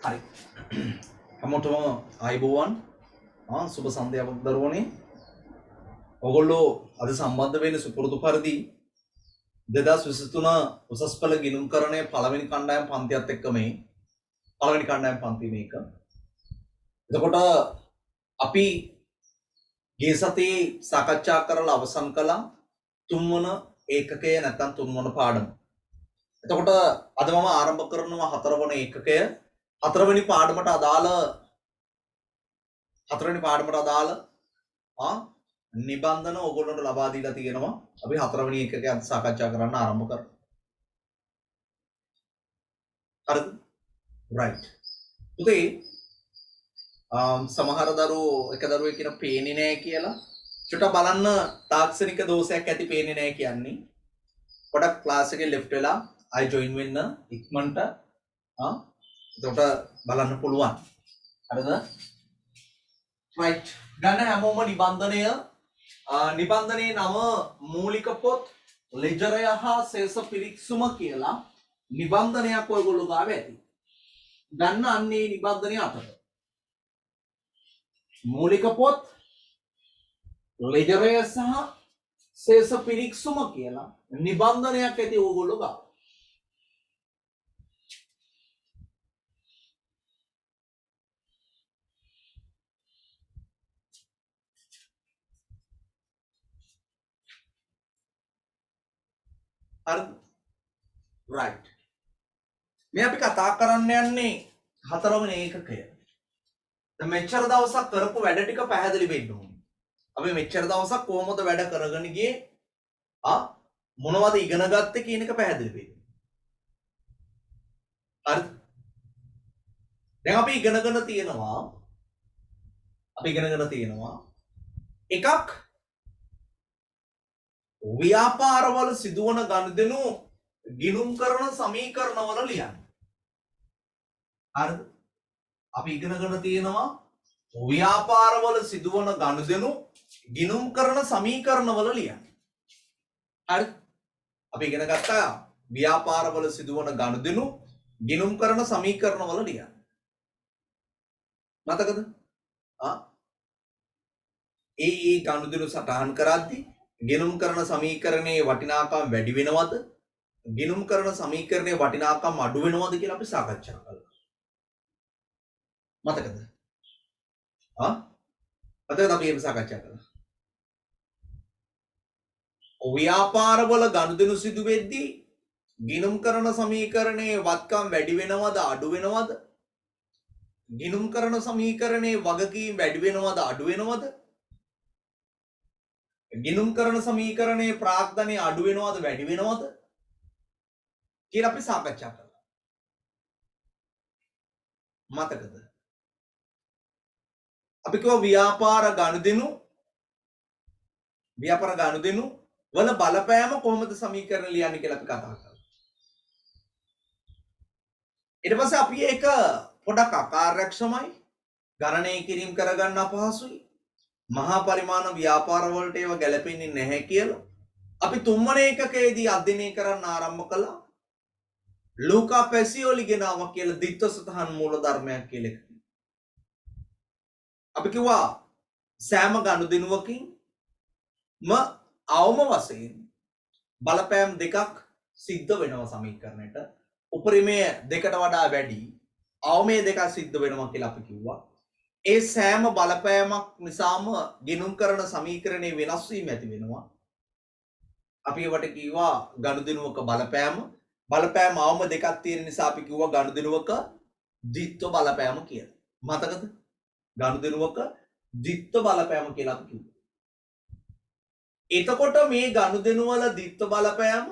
හරි. හැමෝටම ආයිබෝවන්. සුබ සන්ධ්‍යාවක් දරුවනේ. ඔයගොල්ලෝ අද සම්බන්ධ වෙන්නේ සුපුරුදු පරිදි 2023 උසස් පෙළ ගිණුම්කරණයේ පළවෙනි කණ්ඩායම් පන්තියත් එක්ක මේ පළවෙනි කණ්ඩායම් පන්ති මේක. එතකොට අපි ගිය සතියේ සාකච්ඡා කරලා අවසන් කළා තුන්වන ඒකකය නැත්නම් තුන්වන පාඩම. එතකොට අද මම ආරම්භ කරනවා හතරවන ඒකකය. හතරවෙනි පාඩමට අදාළ නිබන්ධන ඔයගොල්ලන්ට ලබා දීලා තියෙනවා. අපි හතරවෙනි ඒකකය අද සාකච්ඡා කරන්න ආරම්භ කරමු. හරිද? right. පුතේ සමහර දරුවෝ එක දරුවෙක් කියන පේන්නේ නැහැ කියලා චුට්ටක් බලන්න තාක්ෂණික දෝෂයක් ඇති පේන්නේ නැහැ කියන්නේ. පොඩක් ක්ලාස් එකේ left වෙලා I join වෙන්න ඉක්මනට එතකොට බලන්න පුළුවන්. හරිද? right. ගන්න හැමෝම නිබන්ධනය නිබන්ධනයේ නම මූලික පොත් ලෙජරය හා ශේෂ පිරික්සුම කියලා නිබන්ධනයක් ඔයගොල්ලෝ ගාව ඇති. ගන්න අන්නේ නිබන්ධනය අතට. මූලික පොත් ලෙජරය සහ ශේෂ පිරික්සුම කියලා නිබන්ධනයක් ඇති ඕගොල්ලෝ ගාව. right. මේ අපි කතා කරන්න යන්නේ හතරවෙනි ඒකකය. දැන් මෙච්චර දවසක් කරපු වැඩ ටික පැහැදිලි වෙන්න ඕනේ. අපි මෙච්චර දවසක් කොහොමද වැඩ කරගෙන ගියේ? මොනවද ඉගෙන ගත්තේ කියන එක පැහැදිලි වෙන්න. හරිද? දැන් අපි ඉගෙනගෙන තියෙනවා එකක් ව්‍යාපාරවල සිදුවන ගනුදෙනු ගිණුම් කරන සමීකරණවල ලියන්න. හරිද? අපි ඉගෙනගෙන තියෙනවා ව්‍යාපාරවල සිදුවන ගනුදෙනු ගිණුම් කරන සමීකරණවල ලියන්න. හරිද? අපි ඉගෙන ගත්තා ව්‍යාපාරවල සිදුවන ගනුදෙනු ගිණුම් කරන සමීකරණවල ලියන්න. මතකද? ඒ ගනුදෙනු සටහන් කරද්දී ගිණුම් කරන සමීකරණයේ වටිනාකම වැඩි වෙනවද? ගිණුම් කරන සමීකරණයේ වටිනාකම අඩු වෙනවද කියලා අපි සාකච්ඡා කළා. මතකද? මතකද අපි ඒක සාකච්ඡා කළා. ව්‍යාපාරවල ගනුදෙනු සිදු වෙද්දී ගිණුම් කරන සමීකරණයේ වත්කම් වැඩි වෙනවද අඩු වෙනවද? ගිණුම් කරන සමීකරණයේ වගකීම් වැඩි වෙනවද අඩු වෙනවද? ගිණුම් කරන සමීකරණයේ ප්‍රාග්ධනය අඩු වෙනවද වැඩි වෙනවද කියලා අපි සාකච්ඡා කළා. මතකද? අපි කිව්වා ව්‍යාපාර ගනුදෙනු වල බලපෑම කොහොමද සමීකරණ ලියන්නේ කියලා අපි කතා කළා. ඊට පස්සේ අපි ඒක පොඩක් අකාර්යක්ෂමයි, ගණනය කිරීම කරගන්න අපහසුයි, මහා පරිමාණ ව්‍යාපාර වලට ඒව ගැලපෙන්නේ නැහැ කියලා අපි තුන්වන ඒකකයේදී අධ්‍යයනය කරන්න ආරම්භ කළා. ලූකා පැසියෝලි ගෙනාවා කියලා ද්විත්ව සතහන් මූල ධර්මයක් කියලා එකක්. අපි කිව්වා සෑම ගනුදෙනුවකින්ම අවම වශයෙන් බලපෑම් දෙකක් සිද්ධ වෙනවා සමීකරණයට. උපරිමය දෙකට වඩා වැඩි අවමයේ දෙකක් සිද්ධ වෙනවා කියලා අපි කිව්වා. ඒ සෑම බලපෑමක් නිසාම ගිණුම් කරන සමීකරණයේ වෙනස් වීම ඇති වෙනවා. අපි ඒවට කිව්වා ගනුදෙනුවක බලපෑම අවම දෙකක් තියෙන නිසා අපි කිව්වා ගනුදෙනුවක ද්විත්ව බලපෑම කියලා. මතකද? ගනුදෙනුවක ද්විත්ව බලපෑම කියලා අපි කිව්වා. එතකොට මේ ගනුදෙනු වල ද්විත්ව බලපෑම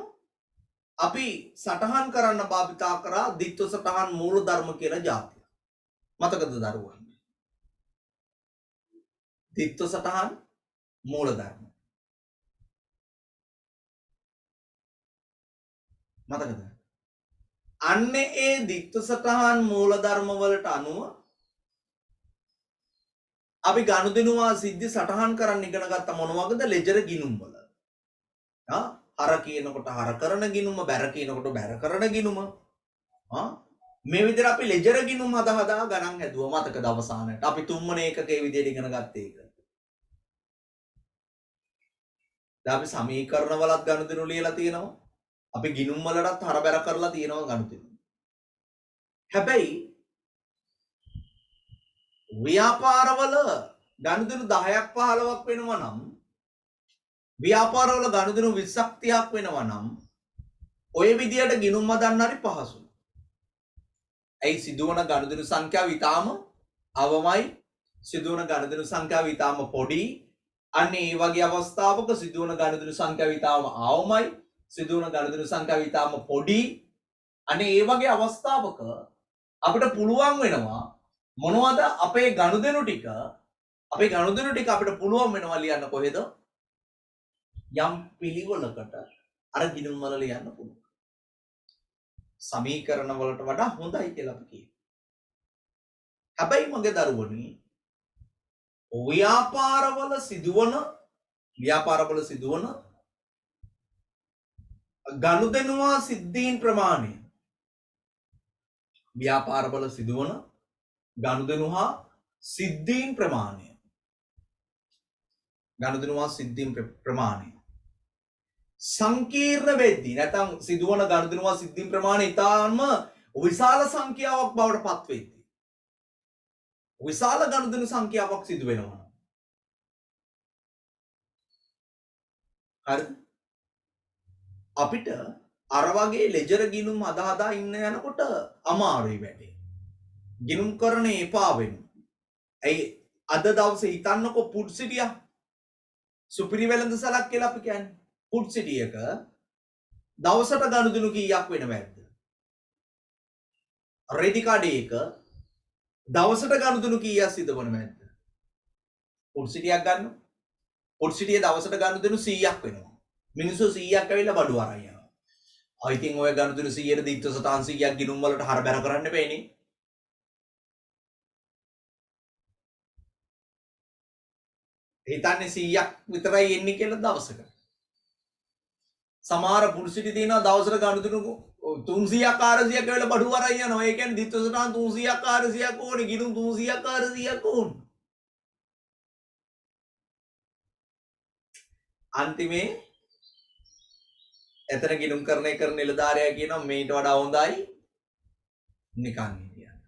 අපි සටහන් කරන්න භාවිතා කරා ද්විත්ව සටහන් මූල ධර්ම කියලා જાතිය. මතකද දරුවෝ? ද්විත්ව සටහන් මූල ධර්ම. මතකද? අන්නේ ඒ ද්විත්ව සටහන් මූල ධර්ම වලට අනුව අපි ගනුදෙනුවා සිද්ධි සටහන් කරන්න ඉගෙන ගත්ත මොන වගේද? ලෙජර් ගිණුම් වල. හර කියනකොට හර කරන ගිණුම, බැර කියනකොට බැර කරන ගිණුම. මේ විදිහට අපි ලෙජර් ගිණුම් හදා ගණන් හැදුවා මතකද අවසානයේට. අපි තුන්වෙනි ඒකකයේ විදිහට ඉගෙන ගත්තේ ඒක. දැන් අපි සමීකරණ වලත් ගනුදෙනු ලියලා තියෙනවා. අපි ගිණුම් වලටත් හරබැර කරලා තියෙනවා ගනුදෙනු. හැබැයි ව්‍යාපාරවල ගනුදෙනු 10ක් 15ක් වෙනවා නම් ව්‍යාපාරවල ගනුදෙනු 20ක් 30ක් වෙනවා නම් ඔය විදියට ගිණුම් හදන්න හරි පහසුයි. ඇයි සිදුවන ගනුදෙනු සංඛ්‍යාව ඊටාම අවමයි, සිදුවන ගනුදෙනු සංඛ්‍යාව ඊටාම පොඩි. අන්න ඒ වගේ අවස්ථාවක සිදුවන ගනුදෙනු සංඛ්‍යාව ඊටාම අවමයි, සිදුවන ගනුදෙනු සංඛ්‍යාව ඊටාම පොඩි. අන්න ඒ වගේ අවස්ථාවක අපිට පුළුවන් වෙනවා මොනවද අපේ ගනුදෙනු ටික අපිට පුළුවන් වෙනවා ලියන්න කොහෙද? යම් පිළිවෙලකට අර ගිණුම් වල ලියන්න පුළුවන්. සමීකරණ වලට වඩා හොඳයි කියලා අපි කියනවා. හැබැයි මගේ දරුවනි ව්‍යාපාරවල සිදුවන ගනුදෙනුවා සිද්ධීන් ප්‍රමාණය ව්‍යාපාරවල සිදුවන ගනුදෙනුවා සිද්ධීන් ප්‍රමාණය සංකීර්ණ වෙද්දී නැත්නම් සිදුවන ගනුදෙනුවා සිද්ධීන් ප්‍රමාණය ඊටාම විශාල සංඛ්‍යාවක් බවට පත් වෙද්දී විශාල ගනුදෙනු සංඛ්‍යාවක් සිදු වෙනවා. හරිද? අපිට අර වගේ ලෙජර් ගිණුම් හදා ඉන්න යනකොට අමාරුයි වැඩේ. ගිණුම් කරන්නේ එපා වෙනවා. ඇයි අද දවසේ හිතන්නකො පුඩ් සිටියා සුපිරි වෙළඳ සලක් කියලා අපි කියන්නේ. පුඩ් සිටියක දවසට ගනුදෙනු කීයක් වෙනවද? රෙදි කඩේක දවසට ගනුදෙනු කීයක් සිදු වෙනවද? පුඩ් සිටියක් ගන්න. පුඩ් සිටියේ දවසට ගනුදෙනු 100ක් වෙනවා. මිනිස්සු 100ක් ඇවිල්ලා බඩු අරන් යනවා. I think ඔය ගනුදෙනු 100ට දීත්ව සතාන් 100ක් ගිණුම් වලට හරබැර කරන්න බෑනේ. හිතන්නේ 100ක් විතරයි එන්නේ කියලා දවසකට. සමහර පුඩ් සිටි තියෙනවා දවසට ගනුදෙනු 300ක් 400ක් වෙලා බඩු අරන් යනවා. ඒ කියන්නේ දිත්වසටහන් 300ක් 400ක් ඕනේ, ගිණුම් 300ක් 400ක් ඕනේ. අන්තිමේ එතන ගිණුම් කරන නිලධාරියා කියනවා මේට වඩා හොඳයි නිකන් හිටියන්න.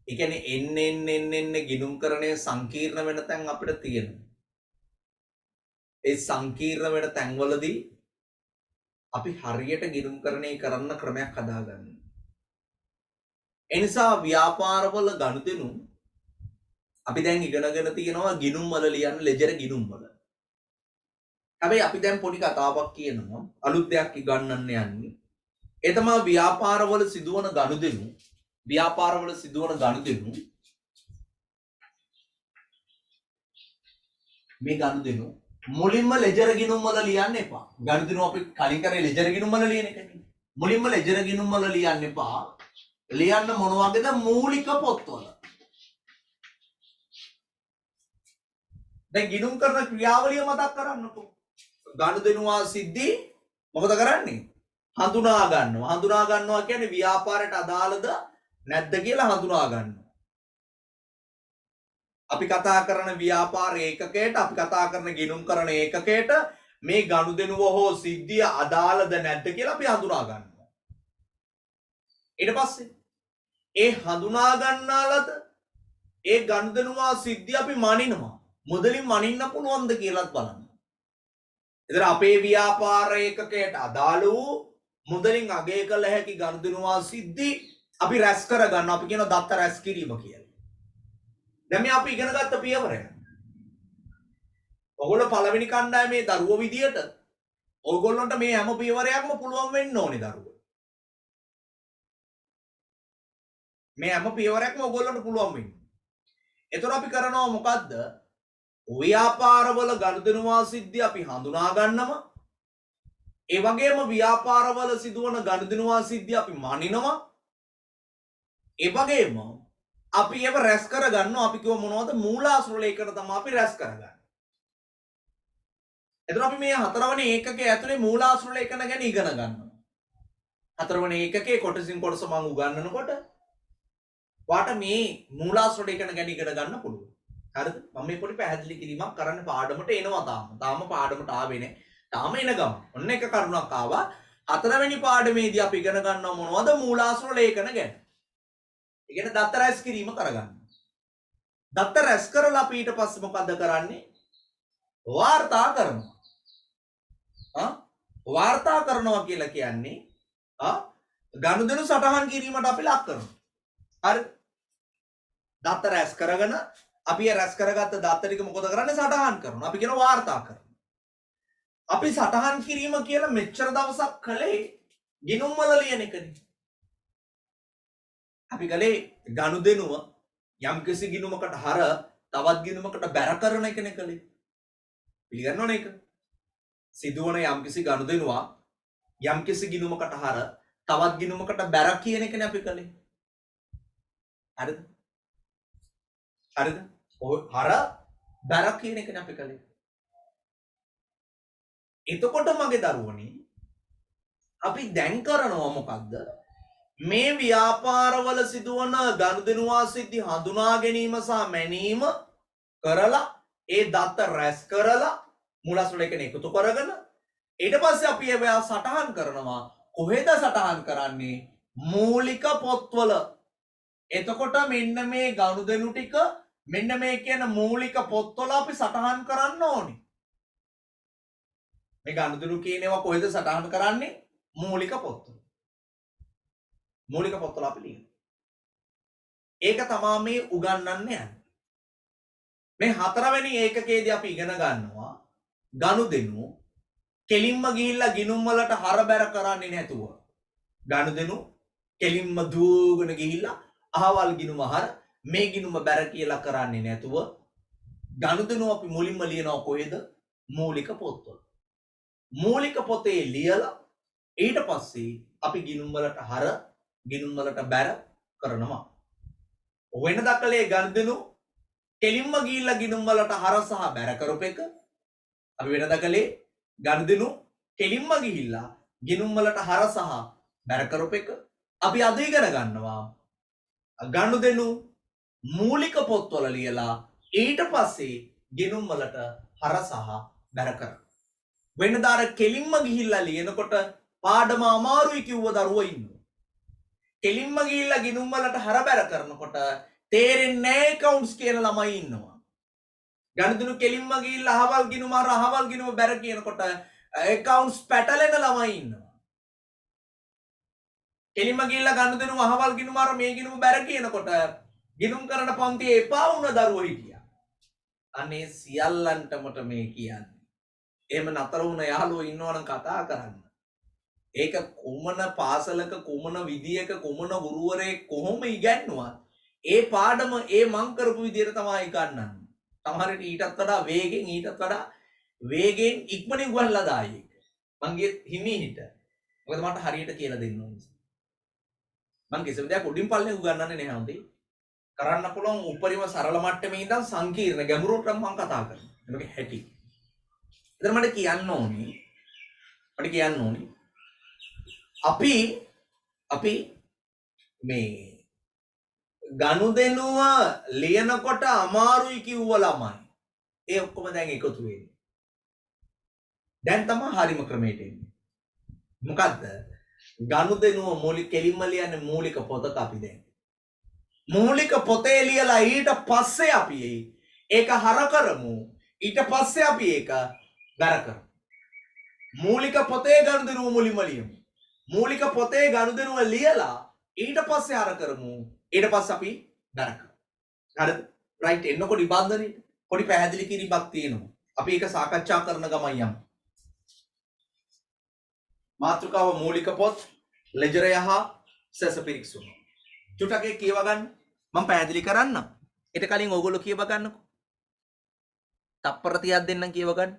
ඒ කියන්නේ එන්න ගිණුම් කරණය සංකීර්ණ වෙන තැන් අපිට තියෙනවා. ඒ සංකීර්ණ වෙන තැන්වලදී අපි හරියට ගිණුම් කරණය කරන්න ක්‍රමයක් හදාගන්න. ඒ නිසා ව්‍යාපාරවල ගනුදෙනු අපි දැන් ඉගෙනගෙන තියෙනවා ගිණුම් වල ලියන්න ලෙජර් ගිණුම් වල. හැබැයි අපි දැන් පොඩි කතාවක් කියනවා අලුත් දෙයක් ඉගන්නන්න යන්නේ. ඒ තමයි ව්‍යාපාරවල සිදුවන ගනුදෙනු මේ ගනුදෙනු මුලින්ම ලෙජර් ගිණුම් වල ලියන්න එපා. ගනුදෙනු අපි කලින් කරේ ලෙජර් ගිණුම් වල ලියන එකනේ. මුලින්ම ලෙජර් ගිණුම් වල ලියන්න එපා. ලියන්න මොන වගේද? මූලික පොත්වල. දැන් ගිණුම් කරන ක්‍රියාවලිය මතක් කරන්නකෝ. ගනුදෙනුවා සිද්ධි මොකද කරන්නේ? හඳුනා ගන්නවා. හඳුනා ගන්නවා කියන්නේ ව්‍යාපාරයට අදාළද නැද්ද කියලා හඳුනා ගන්නවා. අපි කතා කරන ව්‍යාපාර ඒකකයට, අපි කතා කරන ගිණුම් කරන ඒකකයට මේ ගනුදෙනුව හෝ සිද්ධිය අදාළද නැද්ද කියලා අපි හඳුනා ගන්නවා. ඊට පස්සේ ඒ හඳුනා ගන්නාලද ඒ ගනුදෙනුවා සිද්ධිය අපි මනිනවා. මුදලින් මනින්න පුළුවන්ද කියලාත් බලන්න. එතන අපේ ව්‍යාපාර ඒකකයට අදාළ වූ මුදලින් අගය කළ හැකි ගනුදෙනුවා සිද්ධි අපි රැස් කර ගන්න. අපි කියන දත්ත රැස් කිරීම කියලා. දැන් මේ අපි ඉගෙන ගත්ත පියවරය. ඔයගොල්ලෝ පළවෙනි කණ්ඩායමේ දරුවෝ විදියට ඔයගොල්ලන්ට මේ හැම පියවරයක්ම පුළුවන් වෙන්න ඕනේ දරුවෝ. මේ හැම පියවරයක්ම ඔයගොල්ලන්ට පුළුවන් වෙන්න. එතකොට අපි කරනවා මොකද්ද? ව්‍යාපාරවල ගනුදෙනුවා සිද්ධි අපි හඳුනා ගන්නවා. ඒ වගේම ව්‍යාපාරවල සිදුවන ගනුදෙනුවා සිද්ධි අපි මනිනවා. ඒ වගේම අපි ඒව රැස් කර ගන්නවා. අපි කියව මොනවද? මූලාශ්‍ර ලේඛන තමයි අපි රැස් කරගන්නේ. එතකොට අපි මේ හතරවෙනි ඒකකයේ ඇතුලේ මූලාශ්‍ර ලේඛන ගැන ඉගෙන ගන්නවා. හතරවෙනි ඒකකේ කොටසින් කොටස මම උගන්වනකොට වාට මේ මූලාශ්‍රවල ඉගෙන ගන්න පුළුවන්. හරිද? මම මේ පොඩි පැහැදිලි කිරීමක් කරන්න පාඩමට එනවා තාම පාඩමට ආවේ නැහැ. තාම එන ගම. ඔන්න එක කරුණක් ආවා. හතරවෙනි පාඩමේදී අපි ඉගෙන ගන්නවා මොනවද මූලාශ්‍ර ලේඛන ගැන. ඒ කියන්නේ දත්ත රැස් කිරීම කරගන්න. දත්ත රැස් කරලා අපි ඊට පස්සේ මොකද කරන්නේ? වාර්තා කරනවා. වාර්තා කරනවා කියලා කියන්නේ ගනුදෙනු සටහන් කිරීමට අපි ලක් කරනවා. හරි? දත්ත රැස් කරගෙන අපි රැස් කරගත්ත දත්ත ටික මොකද කරන්නේ? සටහන් කරනවා. අපි කියන වාර්තා කරනවා. අපි සටහන් කිරීම කියලා මෙච්චර දවසක් කළේ ගිණුම් වල ලියන එකනේ. අපි කළේ ගනුදෙනුව යම්කිසි ගිණුමකට හර තවත් ගිණුමකට බැර කරන එකනේ කළේ. පිළිගන්නවනේ ඒක. සිදුවන යම්කිසි ගනුදෙනුවක් යම්කිසි ගිණුමකට හර තවත් ගිණුමකට බැර කියන එකනේ අපි කළේ. හරිද? හරිද? ඔය හර බැර කියන එකනේ අපි කළේ. එතකොට මගේ දරුවනි අපි දැන් කරනවා මොකක්ද? මේ ව්‍යාපාරවල සිදුවන ගනුදෙනුවා සිද්ධි හඳුනා ගැනීම සහ මැනීම කරලා ඒ දත්ත රැස් කරලා මූලාශ්‍ර ලේඛන එකතු කරගෙන ඊට පස්සේ අපි ඒවා සටහන් කරනවා. කොහෙද සටහන් කරන්නේ? මූලික පොත්වල. එතකොට මෙන්න මේ ගනුදෙනු ටික මෙන්න මේ කියන මූලික පොත්වල අපි සටහන් කරන්න ඕනේ. මේ ගනුදෙනු කියන ඒවා කොහෙද සටහන් කරන්නේ? මූලික පොත්වල. මූලික පොත්වල අපි ලියනවා. ඒක තමයි මේ උගන්වන්න යන්නේ. මේ හතරවෙනි ඒකකයේදී අපි ඉගෙන ගන්නවා ගනුදෙනු කෙලින්ම ගිහිල්ලා ගිණුම් වලට හරබැර කරන්නේ නැතුව. ගනුදෙනු කෙලින්ම දුවගෙන ගිහිල්ලා අහවල් ගිණුම හර මේ ගිණුම බැර කියලා කරන්නේ නැතුව ගනුදෙනු අපි මුලින්ම ලියනවා කොහෙද? මූලික පොත්වල. මූලික පොතේ ලියලා ඊට පස්සේ අපි ගිණුම් වලට හර ගිණුම් වලට බැර කරනවා. වෙන දකලේ ගනුදෙනු කෙලින්ම ගිහිල්ලා ගිණුම් වලට හර සහ බැර කරපු එක. අපි වෙන දකලේ ගනුදෙනු කෙලින්ම ගිහිල්ලා ගිණුම් වලට හර සහ බැර කරපු එක. අපි අද ඉගෙන ගන්නවා ගනුදෙනු මූලික පොත්වල ලියලා ඊට පස්සේ ගිණුම් වලට හර සහ බැර කරනවා. වෙනදාර කෙලින්ම ගිහිල්ලා ලියනකොට පාඩම අමාරුයි කිව්ව දරුවෝ ඉන්නවා. කෙලින්ම ගිහිල්ලා ගිණුම් වලට හරබැර කරනකොට තේරෙන්නේ නැහැ කවුන්ට්ස් කියන ළමයි ඉන්නවා. ගනුදෙනු කෙලින්ම ගිහිල්ලා අහවල් ගිණුම අර අහවල් ගිණුම බැර කියනකොට කවුන්ට්ස් පැටලෙන ළමයි ඉන්නවා. කෙලින්ම ගිහිල්ලා ගනුදෙනු අහවල් ගිණුම අර මේ ගිණුම බැර කියනකොට ගිණුම් කරන පන්තියේ එපා වුණ දරුවෝ හිටියා. අනේ සියල්ලන්ටමට මේ කියන්නේ. එහෙම නතර වුණ යාළුවෝ ඉන්නවනම් කතා කරන්න. ඒක කුමන පාසලක කුමන විදියක කුමන ගුරුවරයෙක් කොහොම ඉගැන්නුවත් ඒ පාඩම ඒ මං කරපු විදියට තමයි ගන්නන්නේ. සමහරට ඊටත් වඩා වේගෙන් ඉක්මනින් උගන්ලා දායි ඒක. මං ගියේ හිමීහිට. මොකද මට හරියට කියලා දෙන්න ඕනේ. මං කිසිම දෙයක් උඩින් පල්ලෙන් උගන්වන්නේ නැහැ හොඳේ. කරන්න පුළුවන් උපරිම සරල මට්ටමේ ඉඳන් සංකීර්ණ ගැඹුරට මම කතා කරනවා. මේක හැටි. එතන මට කියන්න ඕනේ අපි මේ ගනුදෙනුව ලියනකොට අමාරුයි කිව්ව ළමයි ඒ ඔක්කොම දැන් එකතු වෙන්නේ. දැන් තමයි හරිම ක්‍රමයට එන්නේ. මොකද්ද? ගනුදෙනුව කෙලින්ම ලියන්නේ මූලික පොතක අපි දැන්. මූලික පොතේ ලියලා ඊට පස්සේ අපි ඒක හර කරමු. ඊට පස්සේ අපි ඒක බැර කරමු. මූලික පොතේ ගනුදෙනුව මුලින්ම ලියමු. මූලික පොතේ ගනුදෙනුව ලියලා ඊට පස්සේ හර කරමු. ඊට පස්සේ අපි බැර කරමු. හරිද? රයිට් එන්නකො නිබන්ධනෙට පොඩි පැහැදිලි කිරීමක් තියෙනවා. අපි ඒක සාකච්ඡා කරන ගමන් යමු. මාතෘකාව මූලික පොත් ලෙජරය හා සැසපිරික්සුම. චුට්ටක් ඒක කියව ගන්න. මම පැහැදිලි කරන්නම්. ඊට කලින් ඕගොල්ලෝ කියව ගන්නකො. තප්පර 30ක් දෙන්නම් කියව ගන්න.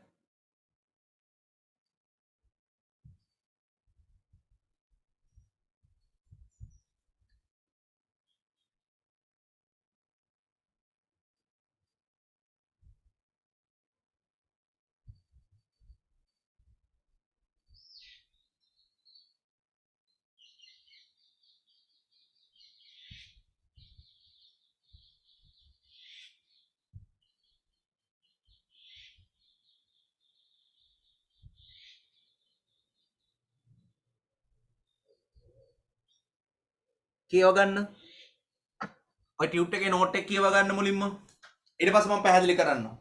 කියව ගන්න. ඔය ටියුට් එකේ නෝට් එක කියව ගන්න මුලින්ම. ඊට පස්සේ මම පැහැදිලි කරන්නම්.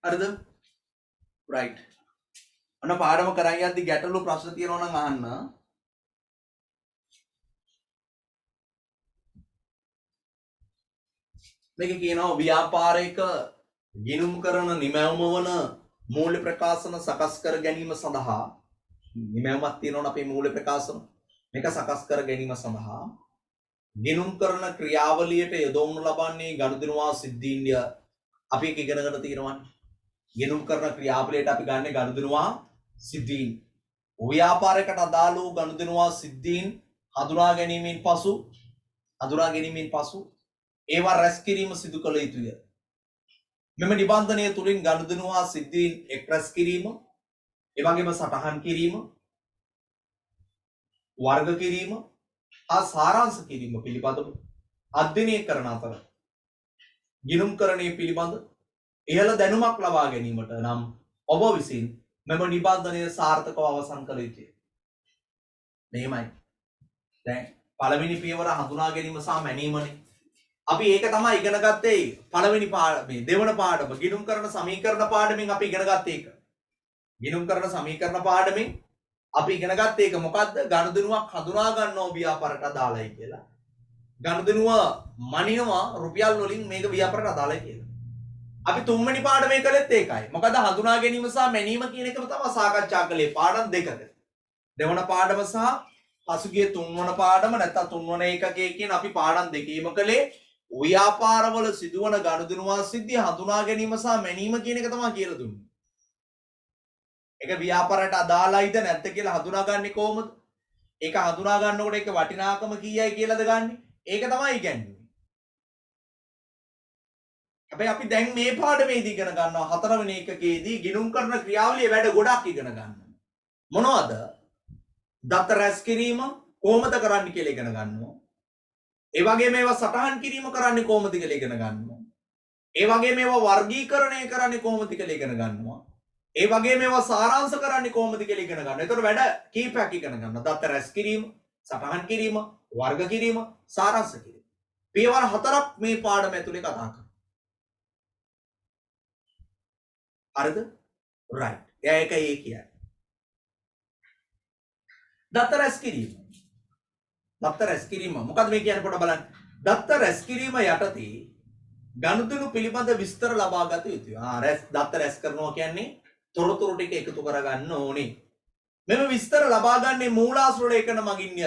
හරිද? රයිට්. අන්න පාඩම කරන් යද්දි ගැටලු ප්‍රශ්න තියෙනවා නම් අහන්න. මේක කියනවා ව්‍යාපාරයක ගිණුම් කරන නිමැවුම වන මූල්‍ය ප්‍රකාශන සකස් කර ගැනීම සඳහා නිමැවුමක් තියෙනවනේ අපේ මූල්‍ය ප්‍රකාශන මේක සකස් කර ගැනීම සඳහා ගිණුම් කරන ක්‍රියාවලියට යොදවනු ලබන්නේ ගනුදෙනුවා සිද්ධීන්ය අපි ඒක ඉගෙනගෙන තියෙනවනේ. ගිණුම් කරන ක්‍රියාවලියට අපි ගන්න ගනුදෙනුවා සිද්ධීන්. ව්‍යාපාරයකට අදාළ වූ ගනුදෙනුවා සිද්ධීන් හඳුනා ගැනීමෙන් පසු ඒවා රැස් කිරීම සිදු කළ යුතුය. මෙම නිබන්ධනය තුලින් ගනුදෙනුවා සිද්ධීන් එක් රැස් කිරීම, ඒ වගේම සටහන් කිරීම, වර්ග කිරීම, සාරාංශ කිරීම පිළිබඳව අධ්‍යයනය කරන අතර ගිණුම්කරණය පිළිබඳ ඉහළ දැනුමක් ලබා ගැනීමට නම් ඔබ විසින් මෙම නිබන්ධනය සාර්ථකව අවසන් කළ යුතුය. මෙහෙමයි. දැන් පළවෙනි පියවර හඳුනා ගැනීම සහ මැනීමනේ. අපි ඒක තමයි ඉගෙන ගත්තේ පළවෙනි මේ දෙවන පාඩම ගිණුම් කරන සමීකරණ පාඩමෙන් අපි ඉගෙන ගත්තේ ඒක. ගිණුම් කරන සමීකරණ පාඩමෙන් අපි ඉගෙන ගත්තේ ඒක මොකද්ද? ගනුදෙනුවක් හඳුනා ගන්නවා ව්‍යාපාරයට අදාළයි කියලා. ගනුදෙනුව මනිනවා රුපියල් වලින් මේක ව්‍යාපාරයට අදාළයි කියලා. අපි තුන්වෙනි පාඩමේ කළෙත් ඒකයි. මොකද හඳුනා ගැනීම සහ මැනීම කියන එකම තමයි සාකච්ඡා කළේ පාඩම් දෙකක. දෙවන පාඩම සහ පසුගිය තුන්වන පාඩම නැත්නම් තුන්වන ඒකකයේ කියන අපි පාඩම් දෙකීම කළේ ව්‍යාපාරවල සිදුවන ගනුදෙනුවා සිද්ධිය හඳුනා ගැනීම සහ මැනීම කියන එක තමයි කියලා දුන්නේ. ඒක ව්‍යාපාරයට අදාළයිද නැත්ද කියලා හඳුනාගන්නේ කොහොමද? ඒක හඳුනා ගන්නකොට ඒක වටිනාකම කීයයි කියලාද ගන්නෙ? ඒක තමයි කියන්නේ. හැබැයි අපි දැන් මේ පාඩමේදී ඉගෙන ගන්නවා හතරවෙනි එකකේදී ගිණුම් කරන ක්‍රියාවලියේ වැඩ ගොඩක් ඉගෙන ගන්නවා. මොනවද? දත්ත රැස් කිරීම කොහොමද කරන්න කියලා ඉගෙන ගන්නවා. ඒ වගේම ඒවා සටහන් කිරීම කරන්නේ කොහොමද කියලා ඉගෙන ගන්නවා. ඒ වගේම ඒවා වර්ගීකරණය කරන්නේ කොහොමද කියලා ඉගෙන ගන්නවා. ඒ වගේම ඒවා සාරාංශ කරන්නේ කොහොමද කියලා ඉගෙන ගන්නවා. ඒතකොට වැඩ කීපයක් ඉගෙන ගන්නවා. දත්ත රැස් කිරීම, සටහන් කිරීම, වර්ග කිරීම, සාරාංශ කිරීම. පියවර හතරක් මේ පාඩම ඇතුලේ කතා කරනවා. හරිද? රයිට්. ඒක ඒ කියන්නේ. දත්ත රැස් කිරීම. දත්ත රැස් කිරීම මොකද්ද මේ කියන්නේ පොඩ්ඩක් බලන්න. දත්ත රැස් කිරීම යටතේ ගනුදෙනු පිළිබඳ විස්තර ලබා ගත යුතුයි. දත්ත රැස් කරනවා කියන්නේ තොරතුරු ටික එකතු කරගන්න ඕනේ. මෙම විස්තර ලබා ගන්නේ මූලාශ්‍ර ලේඛන මගින්ය.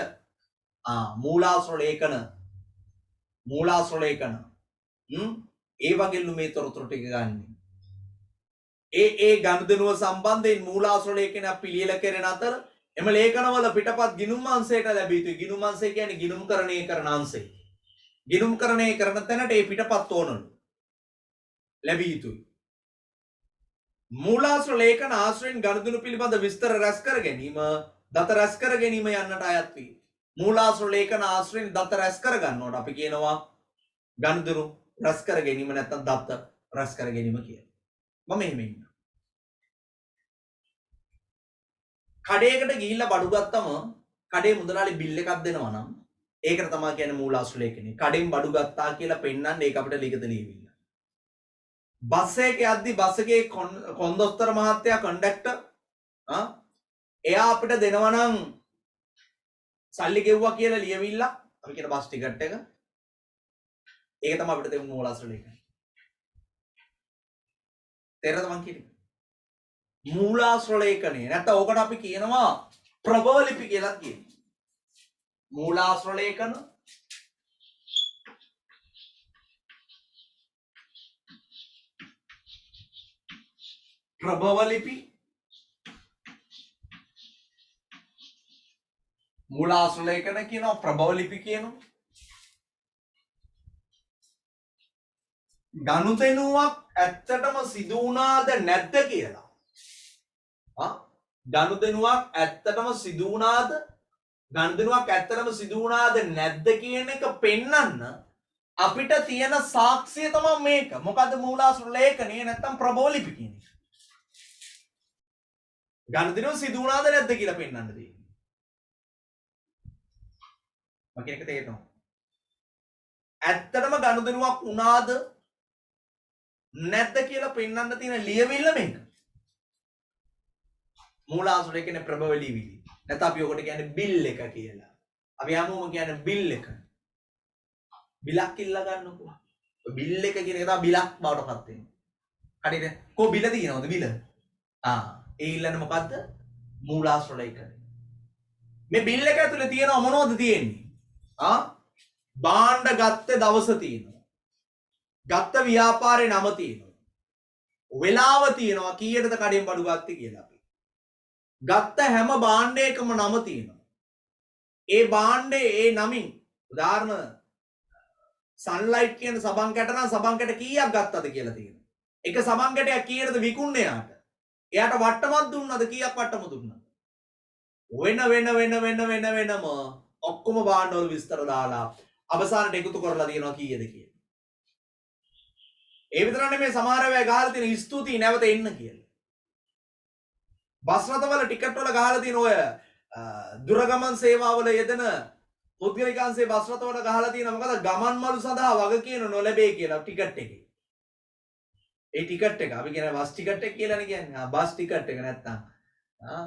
මූලාශ්‍ර ලේඛන. ඒ වගේලු මේ තොරතුරු ටික ගන්න. ඒ ගනුදෙනුව සම්බන්ධයෙන් මූලාශ්‍ර ලේඛන පිළියෙල කෙරෙන අතර එම ලේඛනවල පිටපත් ගිණුම් අංශයට ලැබිය යුතුයි. ගිණුම් අංශය කියන්නේ ගිණුම්කරණය කරන අංශය. ගිණුම්කරණය කරන තැනට ඒ පිටපත් ඕනලු. ලැබිය යුතුයි. මූලාශ්‍ර ලේඛන ආශ්‍රයෙන් ගනුදෙනු පිළිබඳ විස්තර රැස් කර ගැනීම, දත රැස් කර ගැනීම යන්නට අයත් වේ. මූලාශ්‍ර ලේඛන ආශ්‍රයෙන් දත රැස් කර ගන්නවට අපි කියනවා ගනුදෙනු රැස් කර ගැනීම නැත්නම් දත රැස් කර ගැනීම කියලා. මම එහෙම ඉන්නවා. කඩේකට ගිහිල්ලා බඩු ගත්තම කඩේ මුදලාලි බිල් එකක් දෙනවා නම් ඒකට තමයි කියන්නේ මූලාශ්‍ර ලේඛනේ. කඩෙන් බඩු ගත්තා කියලා පෙන්නන්න ඒක අපිට ලිඛිත ලියවිල්ල. බස් එකේ යද්දි බස් එකේ කොන්දොස්තර මහත්තයා කන්ඩක්ටර් එයා අපිට දෙනවා නම් සල්ලි ගෙව්වා කියලා ලියවිල්ල අපි කියන බස් ටිකට් එක. ඒක තමයි අපිට දෙමු මූලාශ්‍ර ලේඛනේ. තේරෙනවද මං කියන්නේ? මූලාශ්‍ර ලේඛනය නැත්නම් ඕකට අපි කියනවා ප්‍රභව ලිපි කියලා කියනවා. මූලාශ්‍ර ලේඛන ප්‍රභව ලිපි මූලාශ්‍ර ලේඛන කියනවා ප්‍රභව ලිපි කියනවා. ගනුදෙනුවක් ඇත්තටම සිදු වුණාද නැද්ද කියලා. ගනුදෙනුවක් ඇත්තටම සිදු වුණාද නැද්ද කියන එක පෙන්වන්න අපිට තියෙන සාක්ෂිය තමයි මේක. මොකද්ද මූලාශ්‍ර ලේඛනය නැත්තම් ප්‍රභව ලිපි කියන්නේ. ගනුදෙනුව සිදු වුණාද නැද්ද කියලා පෙන්වන්න තියෙන්නේ. මම එක තේරෙනවා. ඇත්තටම ගනුදෙනුවක් වුණාද නැද්ද කියලා පෙන්වන්න තියෙන ලියවිල්ල මේක. මූලාශ්‍ර ලේඛනේ ප්‍රභව ලියවිලි. නැත්නම් අපි ඔකට කියන්නේ බිල් එක කියලා. අපි හැමෝම කියන්නේ බිල් එක. බිලක් ඉල්ල ගන්නකො. බිල් එක කියන එක තමයි බිලක් බවට පත් වෙන්නේ. හරිද? කො බිල තියෙනවද බිල? ඒ ඉල්ලන්නේ මොකද්ද? මූලාශ්‍ර ලේඛනේ. මේ බිල් එක ඇතුලේ තියෙනව මොනවද තියෙන්නේ? භාණ්ඩ ගත්ත දවස තියෙනවා. ගත්ත ව්‍යාපාරේ නම තියෙනවා. වෙලාව තියෙනවා කීයටද කඩෙන් බඩු ගත්තේ කියලා අපි. ගත්ත හැම භාණ්ඩයකම නම තියෙනවා. ඒ භාණ්ඩේ ඒ නමින් උදාහරණ සන්ලයිට් කියන සබන් කැට නම් සබන් කැට කීයක් ගත්තද කියලා තියෙනවා. එක සබන් කැටයක් කීයටද විකුණන්නේ යාට? එයාට වට්ටමක් දුන්නද කීයක් වට්ටම දුන්නද? වෙනම ඔක්කොම භාණ්ඩවල විස්තර දාලා අවසානට එකතු කරලා දිනනවා කීයද කියලා. ඒ විතර නෙමෙයි සමහර අය ගහලා තියෙන ස්තුතියි නැවත එන්න කියලා. බස් රථවල ටිකට් වල ගහලා තියෙන ඔය දුරගමන් සේවාවල යෙදෙන පුද්ගලිකාංශයේ බස් රථවල ගහලා තියෙන මොකද ගමන් මළු සඳහා වග කියන නොලැබේ කියලා ටිකට් එකේ. ඒ ටිකට් එක අපි කියන බස් ටිකට් එක කියලානේ කියන්නේ. බස් ටිකට් එක නැත්තම්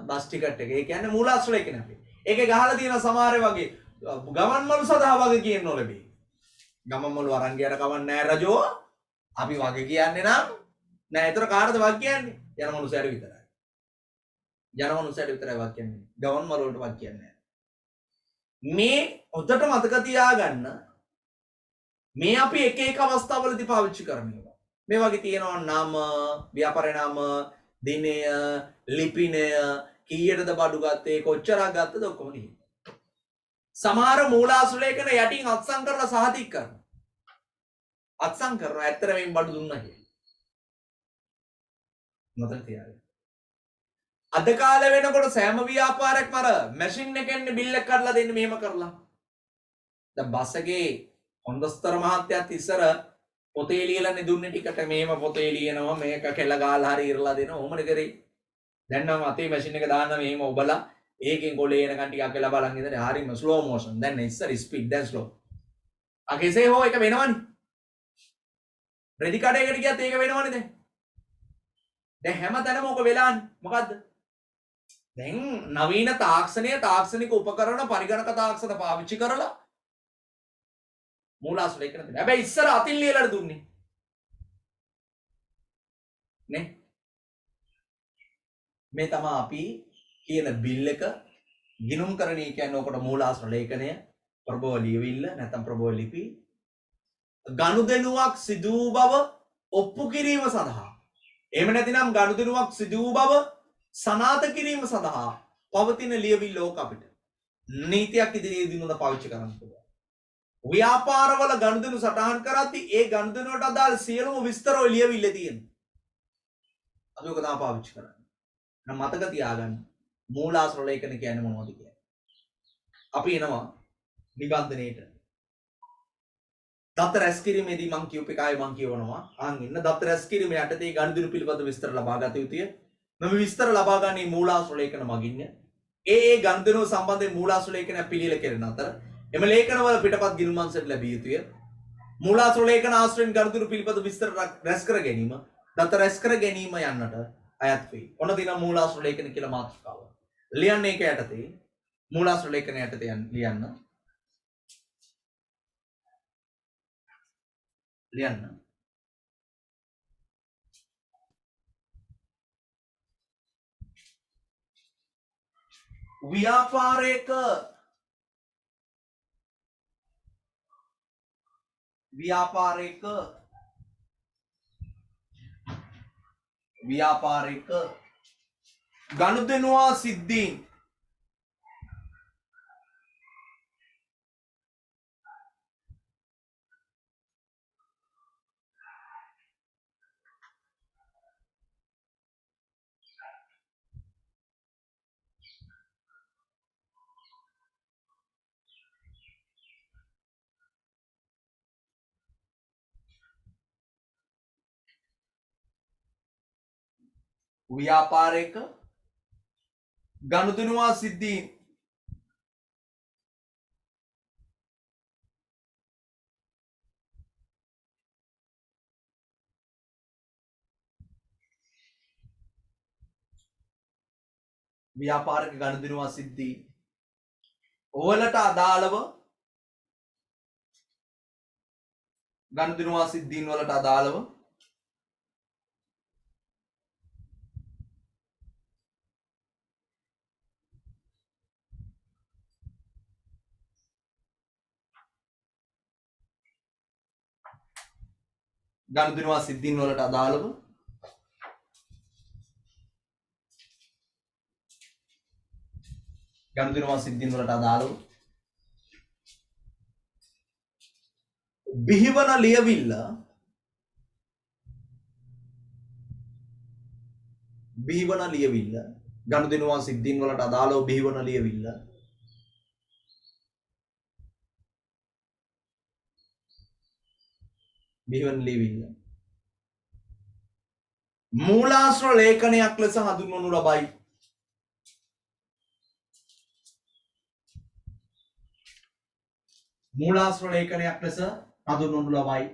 බස් ටිකට් එක. ඒ කියන්නේ මූලාශ්‍ර ලේඛන අපි. ඒකේ ගහලා තියෙන සමහර වගේ ගමන් මළු සඳහා වග කියන නොලැබේ. ගමන් මළු අරන් ගියට කවන්නේ නැහැ රජෝ. අපි වග කියන්නේ නම් නෑ. ඒතර කාටද වග කියන්නේ? යන මනුස්සයර විතරයි. යන මනුස්සයර විතරයි වග කියන්නේ. ගමන් මළු වලට වග කියන්නේ නැහැ. මේ හොඳට මතක තියාගන්න මේ අපි එක එක අවස්ථාවලදී පාවිච්චි කරනවා. මේ වගේ තියෙනවා නම, ව්‍යාපාරේ නම, දිනය, ලිපිනය, කීයටද බඩු ගත්තේ, කොච්චරක් ගත්තද ඔක්කොම ලියන්න. සමහර මූලාශ්‍ර ලේඛන යටින් අත්සන් කරලා සහතික කරනවා. අත්සන් කරනවා ඇත්තට මේ බඩු දුන්නා කියලා. මතක තියාගන්න. අද කාලේ වෙනකොට සෑම ව්‍යාපාරයක්ම අර මැෂින් එකෙන් බිල් එක කරලා දෙන්නේ මෙහෙම කරලා. දැන් බස් එකේ හොන්දස්තර මහත්තයාත් ඉස්සර පොතේ ලියලානේ දුන්නේ ටිකට මෙහෙම පොතේ ලියනවා මේක කෙල ගාලා හරි ඉරලා දෙනවා ඔහොමනේ කරේ. දැන් නම් අතේ මැෂින් එක දාන්න මෙහෙම ඔබලා ඒකෙන් කොලේ එනකන් ටිකක් වෙලා බලන් ඉඳලා හරිම ස්ලෝ මෝෂන්. දැන් ඉස්සර ස්පීඩ් දැන් ස්ලෝ. අකේසේ හෝ එක වෙනවනේ. රෙදි කඩේකට ගියත් ඒක වෙනවනේ දැන්. දැන් හැමතැනම ඔක වෙලානේ. මොකද්ද? දැන් නවීන තාක්ෂණික උපකරණ පරිගණක තාක්ෂණ පාවිච්චි කරලා මූලාශ්‍ර ලේඛන දෙන්න. හැබැයි ඉස්සර අතින් ලියලා දුන්නේ. නේ? මේ තමයි අපි කියන බිල් එක ගිණුම් කරණී කියන්නේ ඔකට මූලාශ්‍ර ලේඛනය, ප්‍රභව ලියවිල්ල නැත්නම් ප්‍රභව ලිපි. ගනුදෙනුවක් සිදු වූ බව ඔප්පු කිරීම සඳහා. එහෙම නැතිනම් ගනුදෙනුවක් සිදු වූ බව සනාථ කිරීම සඳහා පවතින ලියවිල්ල ඕක අපිට නීතියක් ඉදිරියේදී මොනවද පාවිච්චි කරන්න පුළුවන්. ව්‍යාපාරවල ගනුදෙනු සටහන් කරද්දී ඒ ගනුදෙනුවට අදාළ සියලුම විස්තර ඔය ලියවිල්ලේ තියෙනවා. අපි ඔක තමයි පාවිච්චි කරන්නේ. නම් මතක තියාගන්න මූලාශ්‍ර ලේඛන කියන්නේ මොනවද කියන්නේ. අපි එනවා නිබන්ධනයේට. දත්ත රැස් කිරීමේදී මම කියූප එකයි මම කියවනවා. අහන් ඉන්න දත්ත රැස් කිරීම යටතේ ගනුදෙනු පිළිබඳ විස්තර ලබා ගත යුතුය. මෙම විස්තර ලබා ගන්නේ මූලාශ්‍ර ලේඛන මගින්ය. ඒ ගනුදෙනුව සම්බන්ධයෙන් මූලාශ්‍ර ලේඛන පිළියෙල කෙරෙන අතර එම ලේඛනවල පිටපත් ගිණුමන්සට ලැබිය යුතුය. මූලාශ්‍ර ලේඛන ආශ්‍රයෙන් ගනුදෙනු පිළිබඳ විස්තර රැස් කර ගැනීම, දත්ත රැස් කර ගැනීම යන්නට අයත් වේ. ඔන්න දින මූලාශ්‍ර ලේඛන කියලා මාතෘකාව. ලියන්න ඒක යටතේ මූලාශ්‍ර ලේඛන යටතේ ලියන්න. ව්‍යාපාරයක ගනුදෙනුවා සිද්ධීන් ව්‍යාපාරයක ගනුදෙනුවා සිද්ධීන් ව්‍යාපාරික ගනුදෙනුවා සිද්ධීන් ඕවලට අදාළව ගනුදෙනුවා සිද්ධීන් වලට අදාළව ගනුදෙනුවා සිද්ධීන් වලට අදාළව ගනුදෙනුවා සිද්ධීන් වලට අදාළව බිහිවන ලියවිල්ල ගනුදෙනුවා සිද්ධීන් වලට අදාළව බිහිවන ලියවිල්ල මූලාශ්‍ර ලේඛනයක් ලෙස හඳුන්වනු ලබයි. මූලාශ්‍ර ලේඛනයක් ලෙස හඳුන්වනු ලබයි.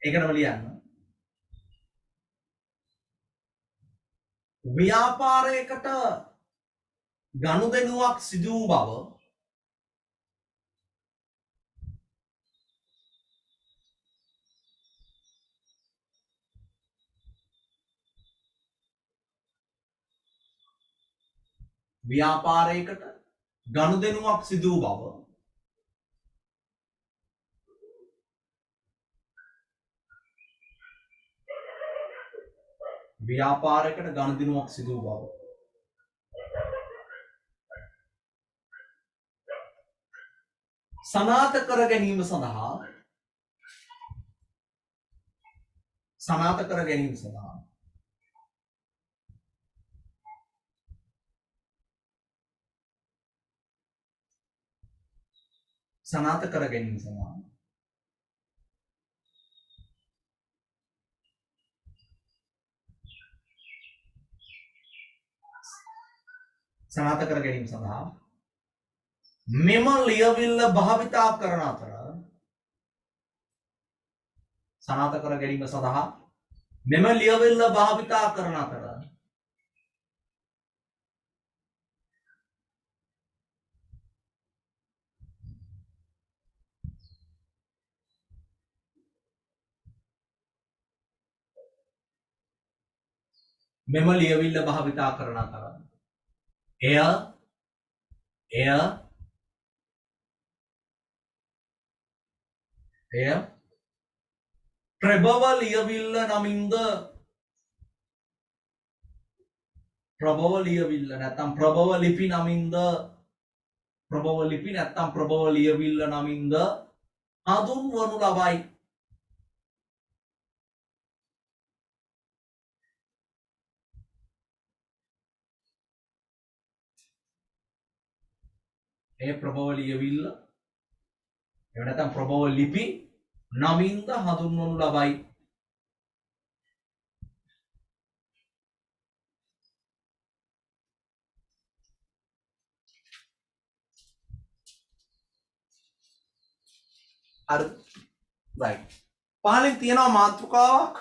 ඒකනම ලියන්න. ව්‍යාපාරයකට ගනුදෙනුවක් සිදු වූ බව ව්‍යාපාරයකට ගනුදෙනුවක් සිදු වූ බව ව්‍යාපාරයකට ගනුදෙනුවක් සිදු වූ බව සනාථ කර ගැනීම සඳහා සනාථ කර ගැනීම සඳහා සනාථ කර ගැනීම සඳහා සනාථ කර ගැනීම සඳහා මෙම ලියවිල්ල භාවිතා කරන අතර සනාථ කර ගැනීම සඳහා මෙම ලියවිල්ල භාවිතා කරන අතර මෙම ලියවිල්ල භාවිතා කරන අතර එය ප්‍රභව ලියවිල්ල නමින්ද ප්‍රභව ලියවිල්ල නැත්නම් ප්‍රභව ලිපි නමින්ද ප්‍රභව ලිපි නැත්නම් ප්‍රභව ලියවිල්ල නමින්ද හඳුන්වනු ලබයි. ඒ ප්‍රභව ලියවිල්ල එහෙම නැත්නම් ප්‍රභව ලිපි නමින්ද හඳුන්වනු ලබයි. right. පහලින් තියෙනවා මාතෘකාවක්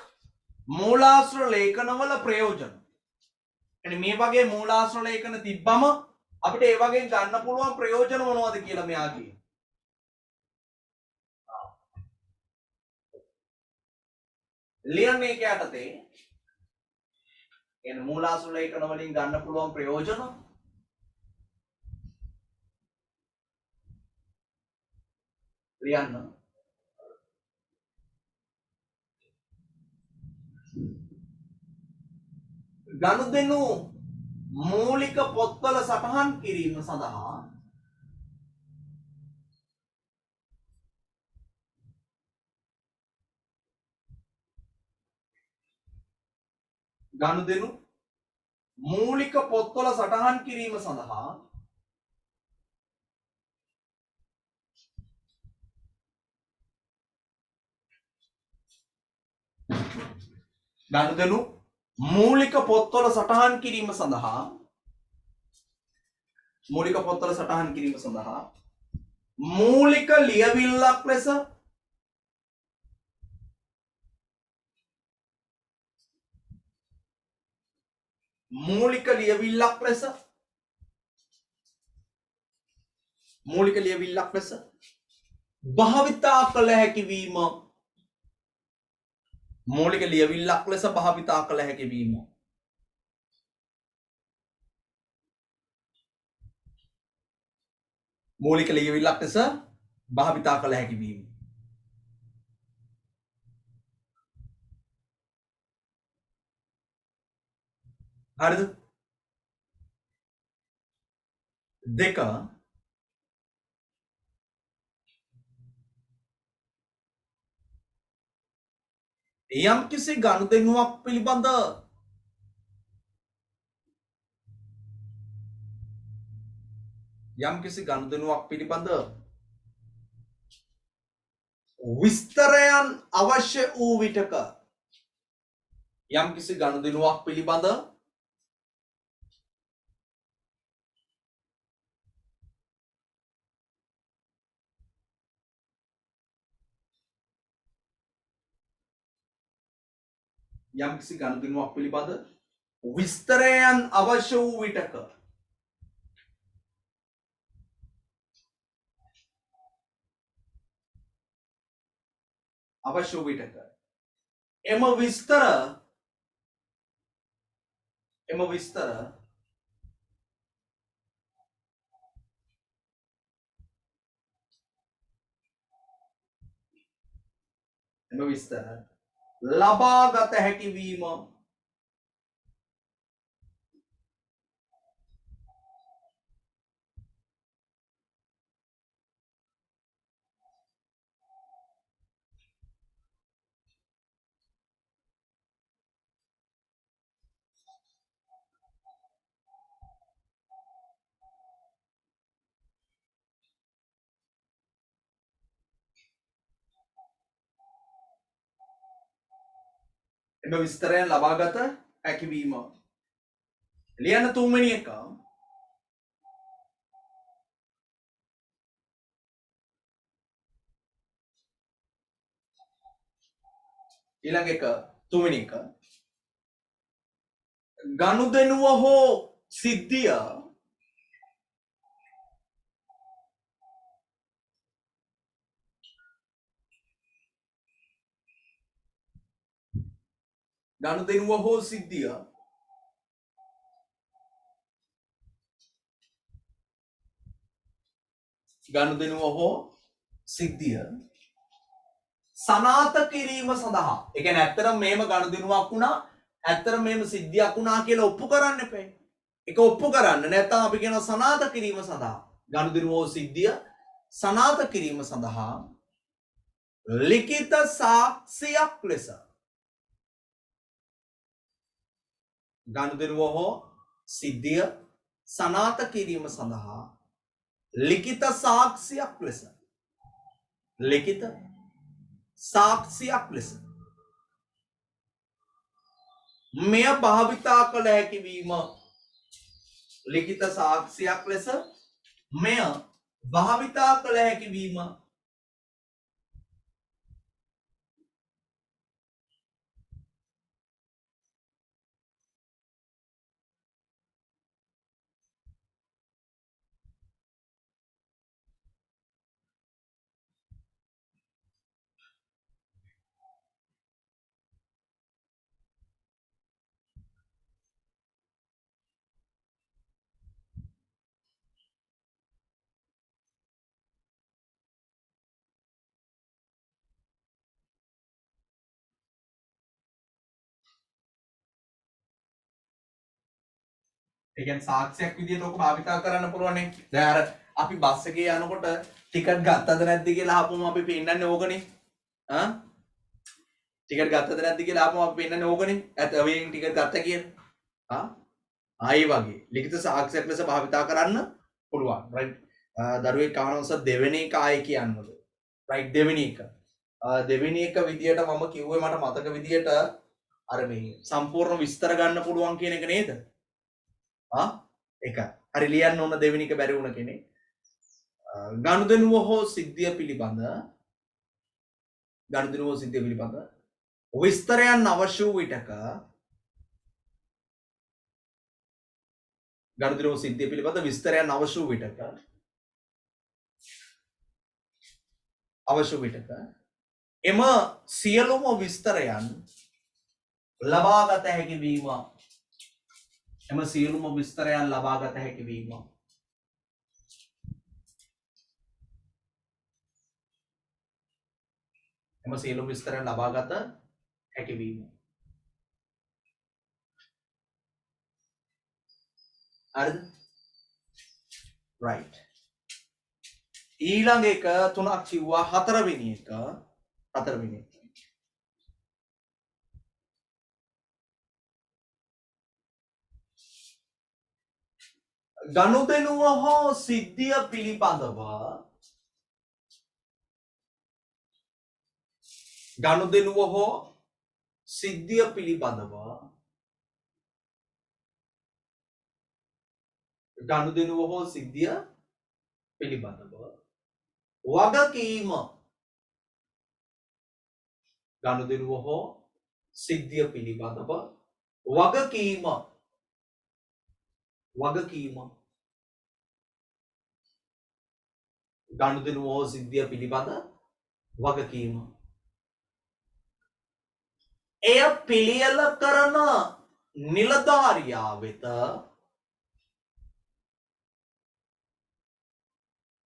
මූලාශ්‍ර ලේඛනවල ප්‍රයෝජන. එනි මේ වගේ මූලාශ්‍ර ලේඛන තිබ්බම අපිට ඒ වගේ ගන්න පුළුවන් ප්‍රයෝජන මොනවද කියලා මෙයා කියනවා. ලියන්නේ ඒක යටතේ එන මූලාශ්‍ර ලේඛන වලින් ගන්න පුළුවන් ප්‍රයෝජන ලියන්න. ගනුදෙනු මූලික පොත්වල සටහන් කිරීම සඳහා ගනුදෙනු මූලික පොත්වල සටහන් කිරීම සඳහා ගනුදෙනු මූලික පොත්වල සටහන් කිරීම සඳහා මූලික පොත්වල සටහන් කිරීම සඳහා මූලික ලියවිල්ලක් ලෙස මූලික ලියවිල්ලක් ලෙස මූලික ලියවිල්ලක් ලෙස භාවිතා කළ හැකි වීම මූලික ලියවිල්ලක් ලෙස භාවිතා කළ හැකි වීම මූලික ලියවිල්ලක් ලෙස භාවිතා කළ හැකි වීම හරිද දෙක යම් කිසි ගනුදෙනුවක් පිළිබඳ යම් කිසි ගනුදෙනුවක් පිළිබඳ විස්තරයන් අවශ්‍ය වූ විටක යම් කිසි ගනුදෙනුවක් පිළිබඳ යම් කිසි ගනුදෙනුවක් පිළිබඳ විස්තරයන් අවශ්‍ය වූ විටක අවශ්‍ය වූ විටක එම විස්තර ලබාගත හැකි වීම එම විස්තරයන් ලබාගත හැකි වීම ලියන්න තුන්වෙනි එක ඊළඟ එක තුන්වෙනි එක ගනුදෙනුව හෝ සිද්ධිය ගනුදෙනුව හෝ සිද්ධිය ගනුදෙනුව හෝ සිද්ධිය සනාථ කිරීම සඳහා ඒ කියන්නේ ඇත්තටම මේම ගනුදෙනුවක් වුණා ඇත්තටම මේම සිද්ධියක් වුණා කියලා ඔප්පු කරන්න එපා. ඒක ඔප්පු කරන්න නැත්නම් අපි කියනවා සනාථ කිරීම සඳහා ගනුදෙනුව හෝ සිද්ධිය සනාථ කිරීම සඳහා ලිඛිත සාක්ෂියක් ලෙස ගනුදෙනුව හෝ සිද්ධිය සනාථ කිරීම සඳහා ලිඛිත සාක්ෂියක් ලෙස ලිඛිත සාක්ෂියක් ලෙස මෙය භාවිතා කළ හැකි වීම ලිඛිත සාක්ෂියක් ලෙස මෙය භාවිතා කළ හැකි වීම ඒ කියන්නේ සාක්ෂියක් විදියට ඔක භාවිතා කරන්න පුළුවන් නේ. දැන් අර අපි බස් එකේ යනකොට ටිකට් ගත්තද නැද්ද කියලා අහපුවම අපි පෙන්නන්නේ ඕකනේ. ටිකට් ගත්තද නැද්ද කියලා ආපම අපි පෙන්නන්නේ ඕකනේ. ඔයෙන් ටිකට් ගත්තා කියලා. ආයි වගේ ලිඛිත සාක්ෂියක් ලෙස භාවිතා කරන්න පුළුවන්. රයිට්. දරුවෙක් අහනවා දෙවෙනි එක ආයි කියන්නද? රයිට් දෙවෙනි එක. දෙවෙනි එක විදියට මම කිව්වේ මට මතක විදියට අර මේ සම්පූර්ණ විස්තර ගන්න පුළුවන් කියන එක නේද? එක. හරි ලියන්න ඕන දෙවෙනි එක බැරි වුණ කෙනෙක්. ගනුදෙනුව හෝ සිද්ධිය පිළිබඳ විස්තරයන් අවශ්‍ය වූ විටක ගනුදෙනුව සිද්ධිය පිළිබඳ විස්තරයන් අවශ්‍ය වූ විටක එම සියලුම විස්තරයන් ලබාගත හැකි වීම එම සියලුම විස්තරයන් ලබාගත හැකි වීම එම සියලුම විස්තරයන් ලබාගත හැකි වීම හරිද? රයිට්. ඊළඟ එක තුනක් කිව්වා. හතරවෙනි එක ගනුදෙනුව හෝ සිද්ධිය පිළිබඳව වගකීම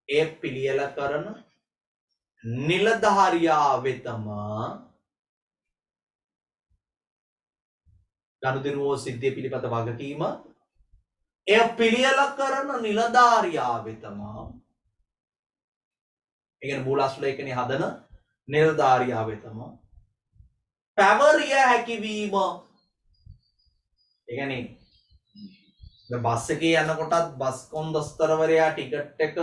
එය පිළියෙල කරන නිලධාරියා වෙතම ගනුදෙනුව සිද්ධිය පිළිබඳ වගකීම එය පිළියෙල කරන නිලධාරියා වෙතම ඒ කියන්නේ මූලාශ්‍රලේඛනයේ හදන නිලධාරියා වෙතම පැවරිය හැකි වීම. ඒ කියන්නේ දැන් බස් එකේ යනකොටත් බස් කොන්දස්තරවරයා ටිකට් එක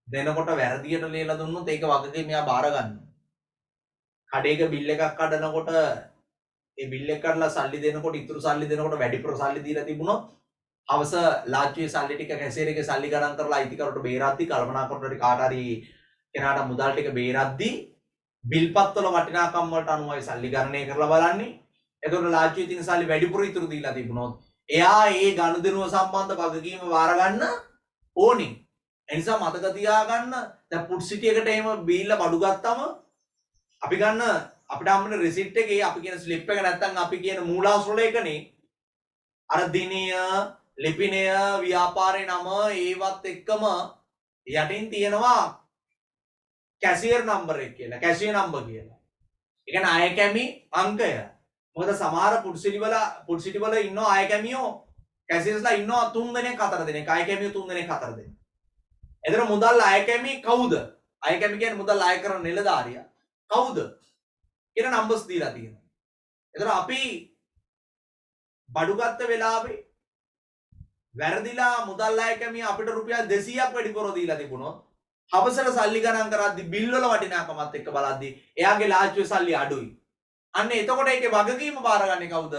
දෙනකොට වැරදියට ලියලා දුන්නොත් ඒක වගකීම මෙයා බාර ගන්නවා. කඩේක බිල් එකක් කඩනකොට ඒ බිල් එක කඩලා සල්ලි දෙනකොට ඉතුරු සල්ලි දෙනකොට වැඩිපුර සල්ලි දීලා තිබුණොත් අවස ලාච්චුවේ සල්ලි ටික කැසියරේගේ සල්ලි ගණන් කරලා අයිතිකරුට බේරද්දි කල්පනා කරනකොට කාට හරි කෙනාට මුදල් ටික බේරද්දි බිල්පත්වල වටිනාකම් වලට අනුවයි සල්ලි ගණනය කරලා බලන්නේ. එතකොට ලාච්චුවේ තියෙන සල්ලි වැඩිපුර ඉතුරු දීලා තිබුණොත් එයා ඒ ගනුදෙනුව සම්බන්ධ වගකීම බාර ගන්න ඕනේ. ඒ නිසා මතක තියාගන්න දැන් පුට් සිටි එකට එහෙම බීලා බඩු ගත්තම අපි ගන්න අපිට හම්බෙන රෙසිට් එකේ අපි කියන ස්ලිප් එක නැත්තම් අපි කියන මූලාශ්‍රලේඛනේ අර දිනය, ලිපිනය, ව්‍යාපාරේ නම ඒවත් එක්කම යටින් තියෙනවා කැසියර් නම්බර් එක කියලා, කැසියර් නම්බර් කියලා. ඒ කියන්නේ අය කැමි අංකය. මොකද සමහර පුට් සිටි වල ඉන්න අය කැමියෝ කැසියර්ස්ලා ඉන්නවා 3 දෙනෙක් 4 දෙනෙක්. අය කැමියෝ 3 දෙනෙක් 4 දෙනෙක්. එතන මුදල් අය කැමි කවුද? අය කැමි කියන්නේ මුදල් අය කරන නිලධාරියා. කවුද? කියන නම්බර්ස් දීලා තියෙනවා. එතන අපි බඩු ගත්ත වෙලාවේ වැරදිලා මුදල් අය කැමිය අපිට රුපියල් 200ක් වැඩිපුර දීලා තිබුණොත් හවසට සල්ලි ගණන් කරද්දි බිල් වල වටිනාකමත් එක්ක බලද්දි එයාගේ ලාච්චුවේ සල්ලි අඩුයි. අන්න එතකොට ඒකේ වගකීම බාරගන්නේ කවුද?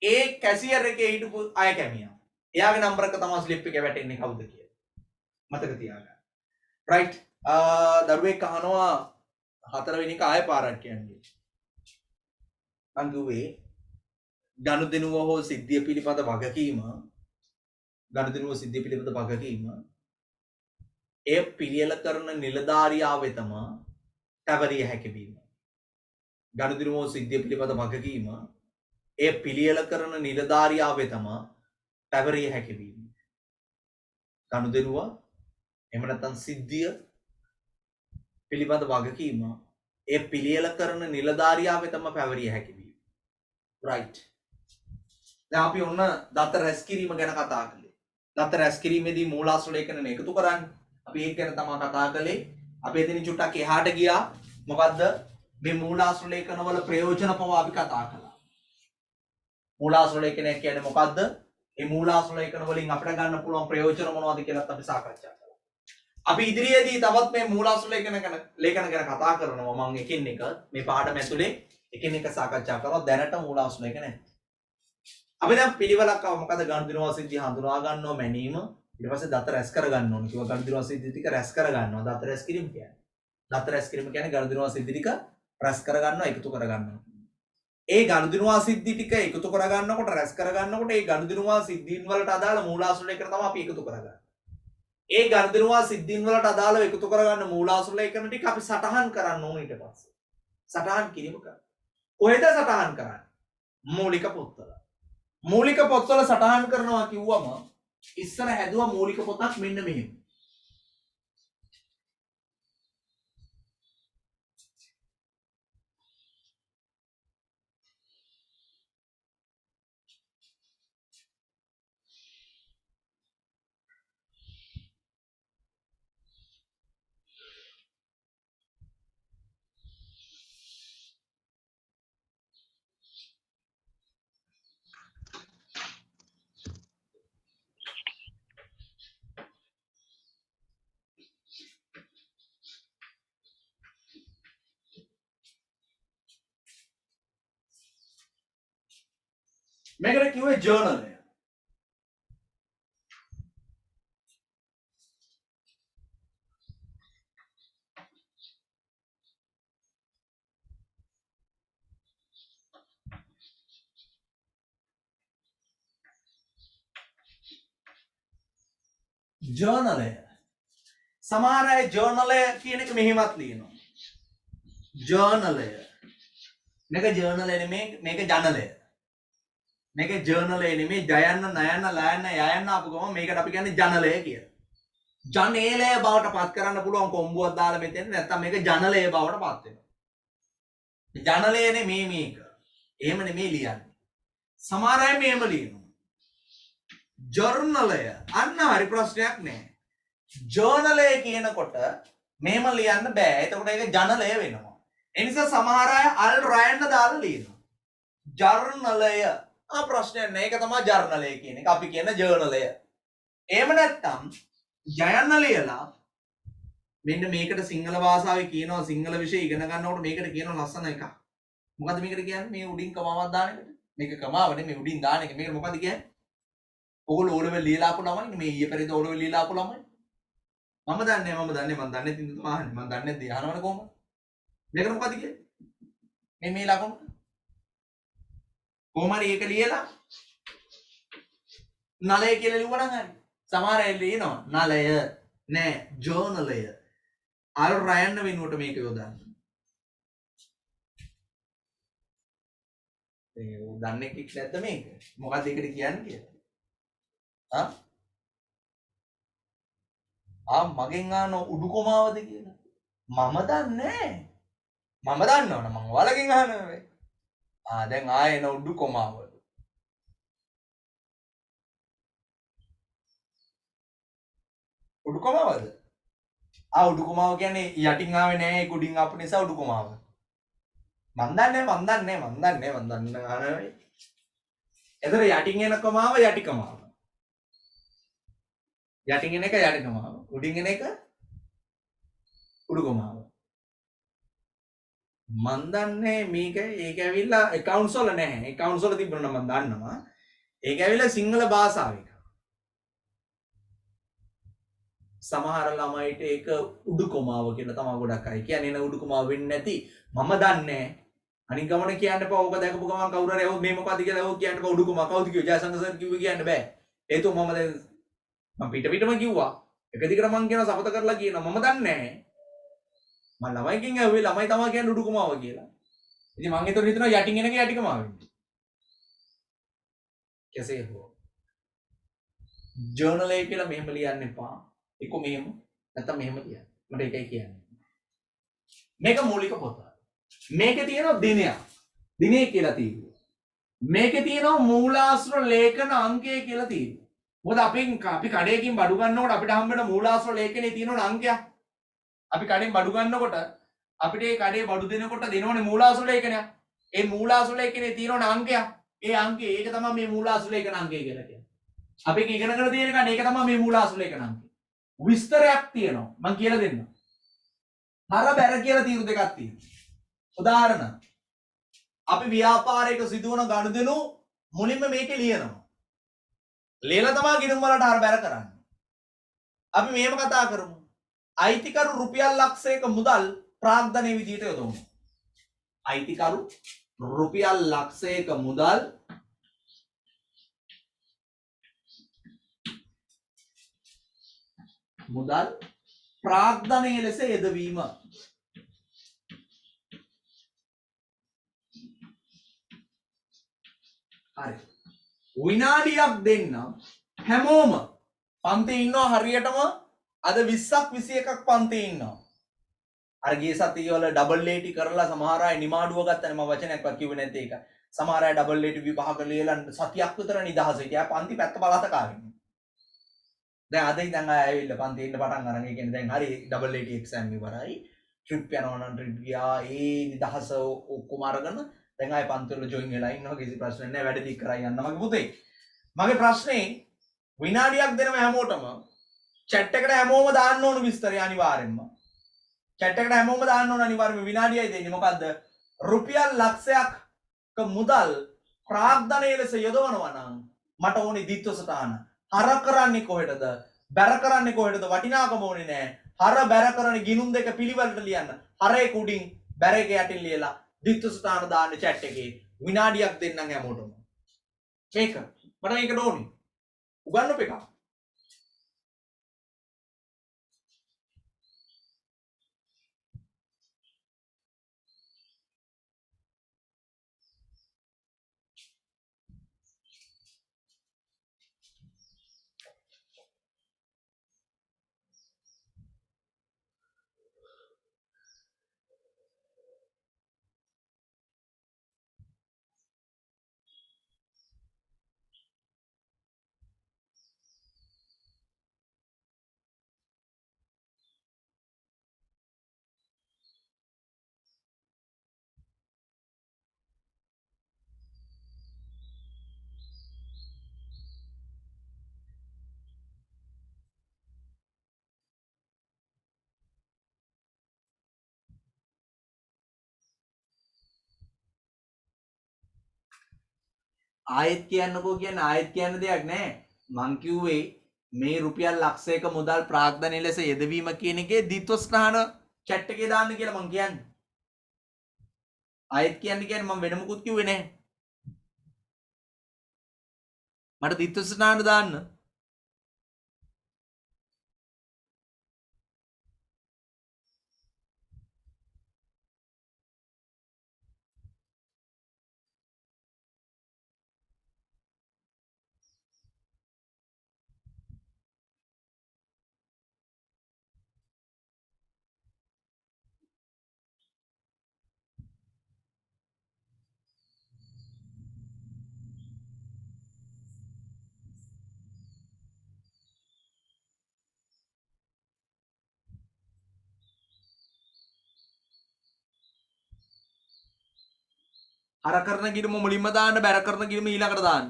ඒ කැසියර් එකේ හිටපු අය කැමියා. එයාගේ නම්බර එක තමයි ස්ලිප් එකේ වැටෙන්නේ කවුද කියලා. මතක තියාගන්න. රයිට්. දරුවෙක් අහනවා හතරවෙනි එක ආයෙ පාරක් කියන්නේ. මං කිව්වේ ගනුදෙනුව හෝ සිද්ධිය පිළිබඳ වගකීම එය පිළියෙල කරන නිලධාරියා වෙතම පැවරිය හැකි වීම. ගනුදෙනුව හෝ සිද්ධිය පිළිබඳ වගකීම එය පිළියෙල කරන නිලධාරියා වෙතම පැවරිය හැකි වීම. ගනුදෙනුව එහෙම නැත්නම් සිද්ධිය පිළිබඳ වගකීම එය පිළියෙල කරන නිලධාරියා වෙතම පැවරිය හැකි වීම. රයිට්. දැන් අපි ඔන්න දත රැස් කිරීම ගැන කතා කළේ. දත රැස් කිරීමේදී මූලාශ්‍රලේඛන එකතු කරන්නේ. අපි ඒක ගැන තමයි කතා කළේ. අපි එතනින් චුට්ටක් එහාට ගියා. මොකද්ද? මේ මූලාශ්‍ර ලේඛනවල ප්‍රයෝජන පවා අපි කතා කළා. මූලාශ්‍ර ලේඛනය කියන්නේ මොකද්ද? මේ මූලාශ්‍ර ලේඛන වලින් අපිට ගන්න පුළුවන් ප්‍රයෝජන මොනවද කියලාත් අපි සාකච්ඡා කළා. අපි ඉදිරියේදී තවත් මේ මූලාශ්‍ර ලේඛන ගැන කතා කරනවා. මම එකින් එක මේ පාඩම ඇතුලේ එකින් එක සාකච්ඡා කරනවා. දැනට මූලාශ්‍ර ලේඛන අපි දැන් පිළිවෙලක් මොකද ගනුදෙනුවා සිද්ධිය හඳුනා ගන්නවා මැනීම ඊට පස්සේ දත රැස් කර ගන්න ඕනේ. කිව්වා ගනුදෙනුවා සිද්ධි ටික රැස් කර ගන්නවා. දත රැස් කිරීම කියන්නේ. දත රැස් කිරීම කියන්නේ ගනුදෙනුවා සිද්ධි ටික රැස් කර ගන්නවා, එකතු කර ගන්නවා. ඒ ගනුදෙනුවා සිද්ධි ටික එකතු කර ගන්නකොට රැස් කර ගන්නකොට ඒ ගනුදෙනුවා සිද්ධීන් වලට අදාළ මූලාශ්‍ර ලේඛන තමයි අපි එකතු කරගන්නේ. ඒ ගනුදෙනුවා සිද්ධීන් වලට අදාළව එකතු කරගන්න මූලාශ්‍ර ලේඛන ටික අපි සටහන් කරන්න ඕනේ ඊට පස්සේ. සටහන් කිරීම කරා. කොහෙද සටහන් කරන්නේ? මූලික පොත්වල. මූලික පොත්වල සටහන් කරනවා කිව්වම ඉස්සර හැදුවා මූලික පොතක් මෙන්න මෙහෙම. මේකට කිව්වේ ජර්නල් එක. ජර්නලය. සමහර අය ජර්නලය කියන එක මෙහෙමත් ලියනවා. ජර්නලය. මේක ජර්නලය නෙමෙයි මේක ජනලය. මේක ජර්නලය නෙමෙයි ජයන්න නයන්න ලයන්න යයන්න ආපු ගමන් මේකට අපි කියන්නේ ජනලය කියලා. ජනේලය බවට පත් කරන්න පුළුවන් කොම්බුවක් දාලා මෙතෙන් නැත්නම් මේක ජනලය බවට පත් වෙනවා. ජනලය නෙමෙයි මේක. එහෙම නෙමෙයි ලියන්නේ. සමහර අය මෙහෙම ලියනවා. ජර්නලය. අන්න හරි ප්‍රශ්නයක් නෑ. ජර්නලය කියනකොට මෙහෙම ලියන්න බෑ. එතකොට ඒක ජනලය වෙනවා. ඒ නිසා සමහර අය අල් රයන්න දාලා ලියනවා. ජර්නලය. ප්‍රශ්නයක් නෑ. ඒක තමයි ජර්නලය කියන එක. අපි කියන ජර්නලය. එහෙම නැත්නම් ජයන්න ලියලා මෙන්න මේකට සිංහල භාෂාවේ කියනවා සිංහල විෂය ඉගෙන ගන්නකොට මේකට කියනවා ලස්සන එකක්. මොකද්ද මේකට කියන්නේ? මේ උඩින් කමාවක් දාන එකට. මේක කමාව නෙමෙයි උඩින් දාන එක. මේකට මොකද්ද කියන්නේ? ඔයගොල්ලෝ ඕලෙවල් ලියලා ආපු ළමයි මේ ඊයේ පෙරේද ඕලෙවල් ලියලා ආපු ළමයි. මම දන්නේ මම දන්නේ තින්ද තමයි මම දන්නේ නැද්ද අහනවනේ කොහොමද? මේකට මොකද්ද කියන්නේ? මේ ලකුණු කොහොම හරි ඒක ලියලා නලය කියලා ලිව්වනම් හරි. සමහර අය ලියනවා නලය නෑ ජර්නලය. අල් රයන්න වෙනුවට මේක යොදන්න. ඒ දන්නේ කික් නැද්ද මේක? මොකක්ද ඒකට කියන්නේ කියලා? මගෙන් අහන උඩු කොමාවද කියලා. මම දන්නේ මම දන්නවනේ මම ඔයාලගෙන් අහනවා. දැන් ආයෙ එන උඩු කොමාව. උඩු කොමාවද? උඩු කොමාව කියන්නේ යටින් ආවේ නෑ ඒක උඩින් ආපු නිසා උඩු කොමාව. මන් දන්නේ අහනවා. එතන යටින් එන කොමාව යටි කොමාව. යටින් එන එක යටි කොමාව. උඩින් එන එක උඩු කොමාව. මන් දන්නේ මේක ඒක ඇවිල්ලා accounts වල නැහැ. accounts වල තිබුණා නම් මන් දන්නවා. ඒක ඇවිල්ලා සිංහල භාෂාවේ එක. සමහර ළමයිට ඒක උඩු කොමාව කියලා තමයි ගොඩක් අය කියන්නේ. නේ උඩු කොමාව වෙන්නේ නැති. මම දන්නේ අනික ගමන කියන්න එපා. ඕක දැකපු ගමන් කවුරු හරි මේ මොකද්ද කියලා ඕක කියන්න එපා. උඩු කොමාව කවුද කිව්වේ? ජයසංග සර් කිව්වේ කියන්න බෑ. හේතුව මම දැන් මම පිටම කිව්වා. එක දිගට මං කියන සපත කරලා කියනවා. මම දන්නේ නැහැ. මම ළමයිකින් ඇහුවේ ළමයි තමයි කියන්නේ උඩු කොමාව කියලා. ඉතින් මං ඒතර හිතනවා යටින් එන එක යටි කොමාව වෙන්නේ. කෙසේ හෝ ජර්නල් එක කියලා මෙහෙම ලියන්න එපා. ඒක මෙහෙම නැත්නම් මෙහෙම ලියන්න. මට ඒකයි කියන්නේ. මේක මූලික පොත. මේකේ තියෙනවා දිනයක්. දිනේ කියලා තියෙනවා. මේකේ තියෙනවා මූලාශ්‍ර ලේඛන අංකය කියලා තියෙනවා. මොකද අපි කඩේකින් බඩු ගන්නකොට අපිට හම්බ වෙන මූලාශ්‍ර ලේඛනයේ තියෙන අංකයක්. අපි කඩෙන් බඩු ගන්නකොට අපිට ඒ කඩේ බඩු දෙනකොට දෙනවනේ මූලාසු ලේඛනයක්. ඒ මූලාසු ලේඛනේ තියෙනවනේ අංකයක්. ඒ අංකේ ඒක තමයි මේ මූලාසු ලේඛන අංකය කියලා කියන්නේ. අපි ඉගෙනගෙන තියෙන කන්නේ ඒක තමයි මේ මූලාසු ලේඛන අංකය. විස්තරයක් තියෙනවා. මම කියලා දෙන්නම්. හර බැර කියලා තීරු දෙකක් තියෙනවා. උදාහරණ අපි ව්‍යාපාරයක සිදුවන ගනුදෙනු මුලින්ම මේකේ ලියනවා. ලියලා තමයි ගිණුම් වලට හර බැර කරන්නේ. අපි මේව කතා කරමු. අයිතිකරු රුපියල් ලක්ෂයක මුදල් ප්‍රාග්ධනයේ විදිහට යොදවමු. අයිතිකරු රුපියල් ලක්ෂයක මුදල් ප්‍රාග්ධනයේ ලෙස යෙදවීම. හරි. විනාඩියක් දෙන්නම් හැමෝම පන්තියේ ඉන්නවා හරියටම අද 20ක් 21ක් පන්තියේ ඉන්නවා. අර ගිය සතිය වල ඩබල් ඒටි කරලා සමහර අය නිමාඩුව ගත්තනේ මම වචනයක්වත් කිව්වේ නැති එක. සමහර අය ඩබල් ඒටි විභාග ලියලා සතියක් විතර නිදහස හිටියා. පන්ති පැත්ත බලත කාගෙන. දැන් අද ඉඳන් අය ඇවිල්ලා පන්ති ඉන්න පටන් අරන් ඒ කියන්නේ දැන් හරි ඩබල් ඒටි එක්සෑම් ඉවරයි. ට්‍රිප් යනවා නම් ට්‍රිප් ගියා. ඒ නිදහස ඔක්කොම අරගෙන දැන් ආයේ පන්ති වල ජොයින් වෙලා ඉන්නවා. කිසි ප්‍රශ්නයක් නැහැ. වැඩ ටික කරා යන්න මගේ පුතේ. මගේ ප්‍රශ්නේ විනාඩියක් දෙනව හැමෝටම chat එකට හැමෝම දාන්න ඕන විස්තරය අනිවාර්යෙන්ම. chat එකට හැමෝම දාන්න ඕන අනිවාර්යෙන්ම විනාඩියයි දෙන්නේ. මොකද්ද? රුපියල් ලක්ෂයක මුදල් ප්‍රාග්ධනයේ ලෙස යොදවනවා නම් මට ඕනේ දිත්ව සටහන. හර කරන්නේ කොහෙටද? බැර කරන්නේ කොහෙටද? වටිනාකම ඕනේ නෑ. හර බැර කරන ගිණුම් දෙක පිළිවෙලට ලියන්න. හරේ කුඩින් බැර එක යටින් ලියලා දිත්ව සටහන දාන්න chat එකේ. විනාඩියක් දෙන්නම් හැමෝටම. මේක මට මේකට ඕනේ. උගන්නපු එකක්. ආයෙත් කියන්නකෝ කියන්නේ ආයෙත් කියන්න දෙයක් නැහැ. මං කිව්වේ මේ රුපියල් ලක්ෂයක මුදල් ප්‍රාග්ධනයේ ලෙස යෙදවීම කියන එකේ දිත්ව ස්ථාන chat එකේ දාන්න කියලා මං කියන්නේ. ආයෙත් කියන්නේ මම වෙන මොකුත් කිව්වේ නැහැ. මට දිත්ව ස්ථාන දාන්න. අර කරන ගිණුම මුලින්ම දාන්න බැර කරන ගිණුම ඊළඟට දාන්න.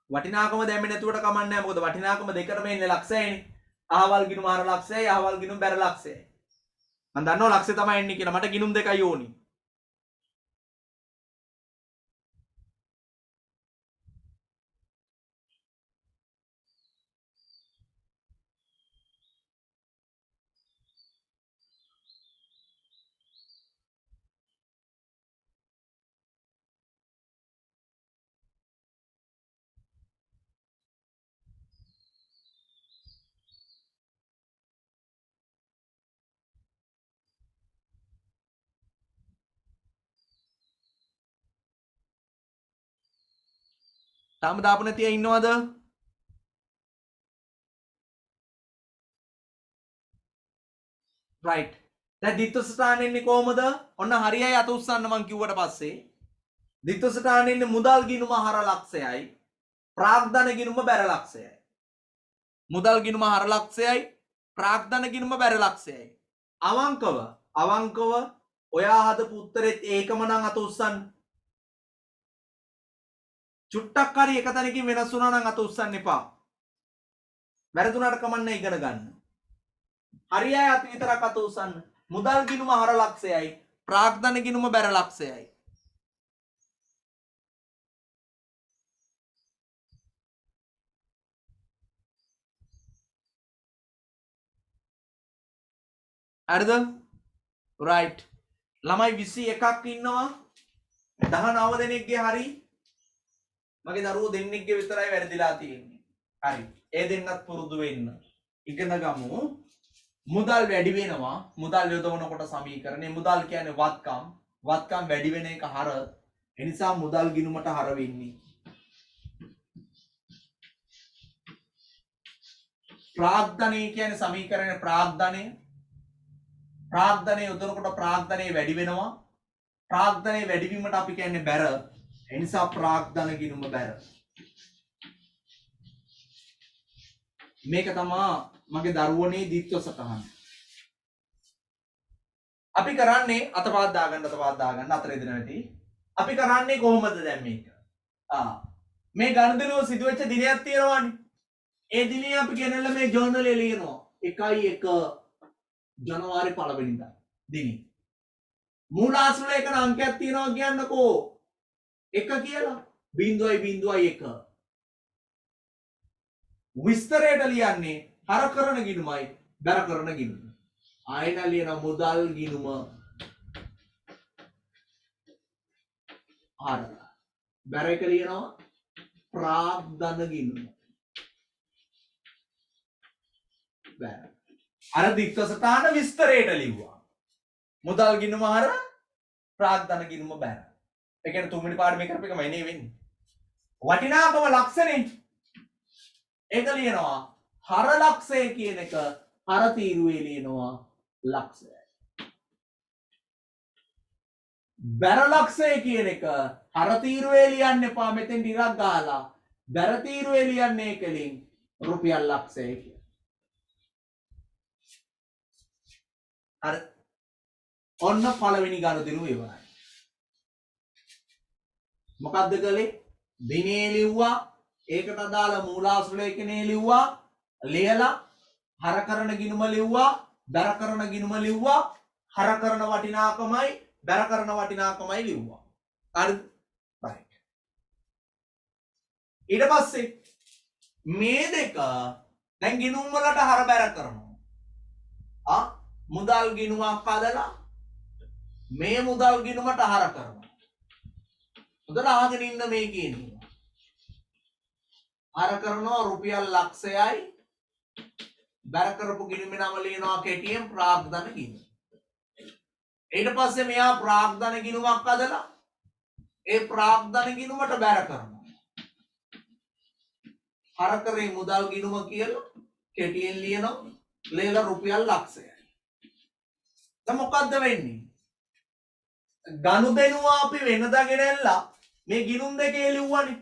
වටිනාකම දැම්මේ නැතුවට කමන්නේ නැහැ. මොකද වටිනාකම දෙකටම එන්නේ ලක්ෂයයිනේ. අහවල් ගිණුම අර ලක්ෂයයි, අහවල් ගිණුම බැර ලක්ෂයයි. මම දන්නවා ලක්ෂය තමයි එන්නේ කියලා. මට ගිණුම් දෙකයි ඕනි. තාම දාපු නැති අය ඉන්නවද? right. දැන් දිත්ව ස්ථාන එන්නේ කොහමද? ඔන්න හරියයි අත උස්සන්න මං කිව්වට පස්සේ. ද්විත්ව සටහනේ ඉන්නේ මුදල් ගිණුම හර ලක්ෂයයි ප්‍රාග්ධන ගිණුම බැර ලක්ෂයයි. මුදල් ගිණුම හර ලක්ෂයයි ප්‍රාග්ධන ගිණුම බැර ලක්ෂයයි. අවංකව ඔයා හදපු උත්තරෙත් ඒකම නම් අත උස්සන්න. චුට්ටක් හරි එක තැනකින් වෙනස් වුණා නම් අත උස්සන්න එපා. වැරදුනට කමන්නේ ඉගෙන ගන්න. හරි අය අත විතරක් අත උස්සන්න. මුදල් ගිණුම හර ලක්ෂයයි ප්‍රාග්ධන ගිණුම බැර ලක්ෂයයි. හරිද? right. ළමයි 21ක් ඉන්නවා. 19 දෙනෙක්ගේ හරි මගේ දරුවෝ දෙන්නෙක්ගේ විතරයි වැරදිලා තියෙන්නේ. හරි. ඒ දෙන්නත් පුරුදු වෙන්න. ඉගෙන ගමු. මුදල් වැඩි වෙනවා. මුදල් යොදවනකොට සමීකරණේ මුදල් කියන්නේ වත්කම්. වත්කම් වැඩි වෙන එක හර. ඒ නිසා මුදල් ගිණුමට හර වෙන්නේ. ප්‍රාග්ධනය කියන්නේ සමීකරණේ ප්‍රාග්ධනය. ප්‍රාග්ධනය යොදනකොට ප්‍රාග්ධනය වැඩි වෙනවා. ප්‍රාග්ධනය වැඩි වීමට අපි කියන්නේ බැර. ඒ නිසා ප්‍රාග්ධන ගිණුම බැර. මේක තමයි මගේ දරුවනේ ද්විත්ව සටහන. අපි කරන්නේ අතපහත් දාගන්න අතර දෙන ඇති. අපි කරන්නේ කොහොමද දැන් මේක? මේ ගණදෙනුව සිදුවෙච්ච දිනයක් තියෙනවානේ. ඒ දිනේ අපි ගෙනල්ලා මේ ජර්නල් එකේ ලියනවා. 1 ජනවාරි 1 වෙනිදා දිනේ. මූලාශ්‍ර ලේඛන අංකයක් තියෙනවා කියන්නකෝ. 1 කියලා 0.01. විස්තරයට ලියන්නේ හර කරන ගිණුමයි බැර කරන ගිණුම. ආයෙත් ලියන මුදල් ගිණුම හර. බැර එක ලියනවා ප්‍රාග්ධන ගිණුම. බැර. අර ද්විත්ව සටහන විස්තරයට ලිව්වා. මුදල් ගිණුම හර ප්‍රාග්ධන ගිණුම බැර. ඒ කියන්නේ තුන්වෙනි පාඩමේ කරපු එකම එනේ වෙන්නේ. වටිනාකම ලක්ෂණේ ඒක ලියනවා හර ලක්ෂය කියන එක හර තීරුවේ ලියනවා ලක්ෂයයි. බැර ලක්ෂය කියන එක හර තීරුවේ ලියන්න එපා මෙතෙන් ටිකක් ගහලා බැර තීරුවේ ලියන්නේ එකලින් රුපියල් ලක්ෂය කියලා. හරි. ඔන්න පළවෙනි ගනුදෙනුව ඉවරයි. මොකද්ද කළේ? දිනේ ලිව්වා ඒකට අදාළ මූලාශ්‍ර ලේඛනයේ ලිව්වා ලියලා හර කරන ගිණුම ලිව්වා බැර කරන ගිණුම ලිව්වා හර කරන වටිනාකමයි බැර කරන වටිනාකමයි ලිව්වා. හරිද? right. ඊට පස්සේ මේ දෙක දැන් ගිණුම් වලට හර බැර කරනවා. මුදල් ගිණුමක් හදලා මේ මුදල් ගිණුමට හර කරනවා. හොඳට අහගෙන ඉන්න මේ කියන්නේ. හර කරනවා රුපියල් ලක්ෂයයි බැර කරපු ගිණුමේ නම ලියනවා කෙටියෙන් ප්‍රාග්ධන ගිණුම. ඊට පස්සේ මෙයා ප්‍රාග්ධන ගිණුමක් හදලා ඒ ප්‍රාග්ධන ගිණුමට බැර කරනවා. හර කරේ මුදල් ගිණුම කියලා කෙටියෙන් ලියනවා ලියලා රුපියල් ලක්ෂයයි. දැන් මොකද්ද වෙන්නේ? ගනුදෙනුව අපි වෙනදා ගෙනල්ලා මේ ගිණුම් දෙකේ ලිව්වනේ.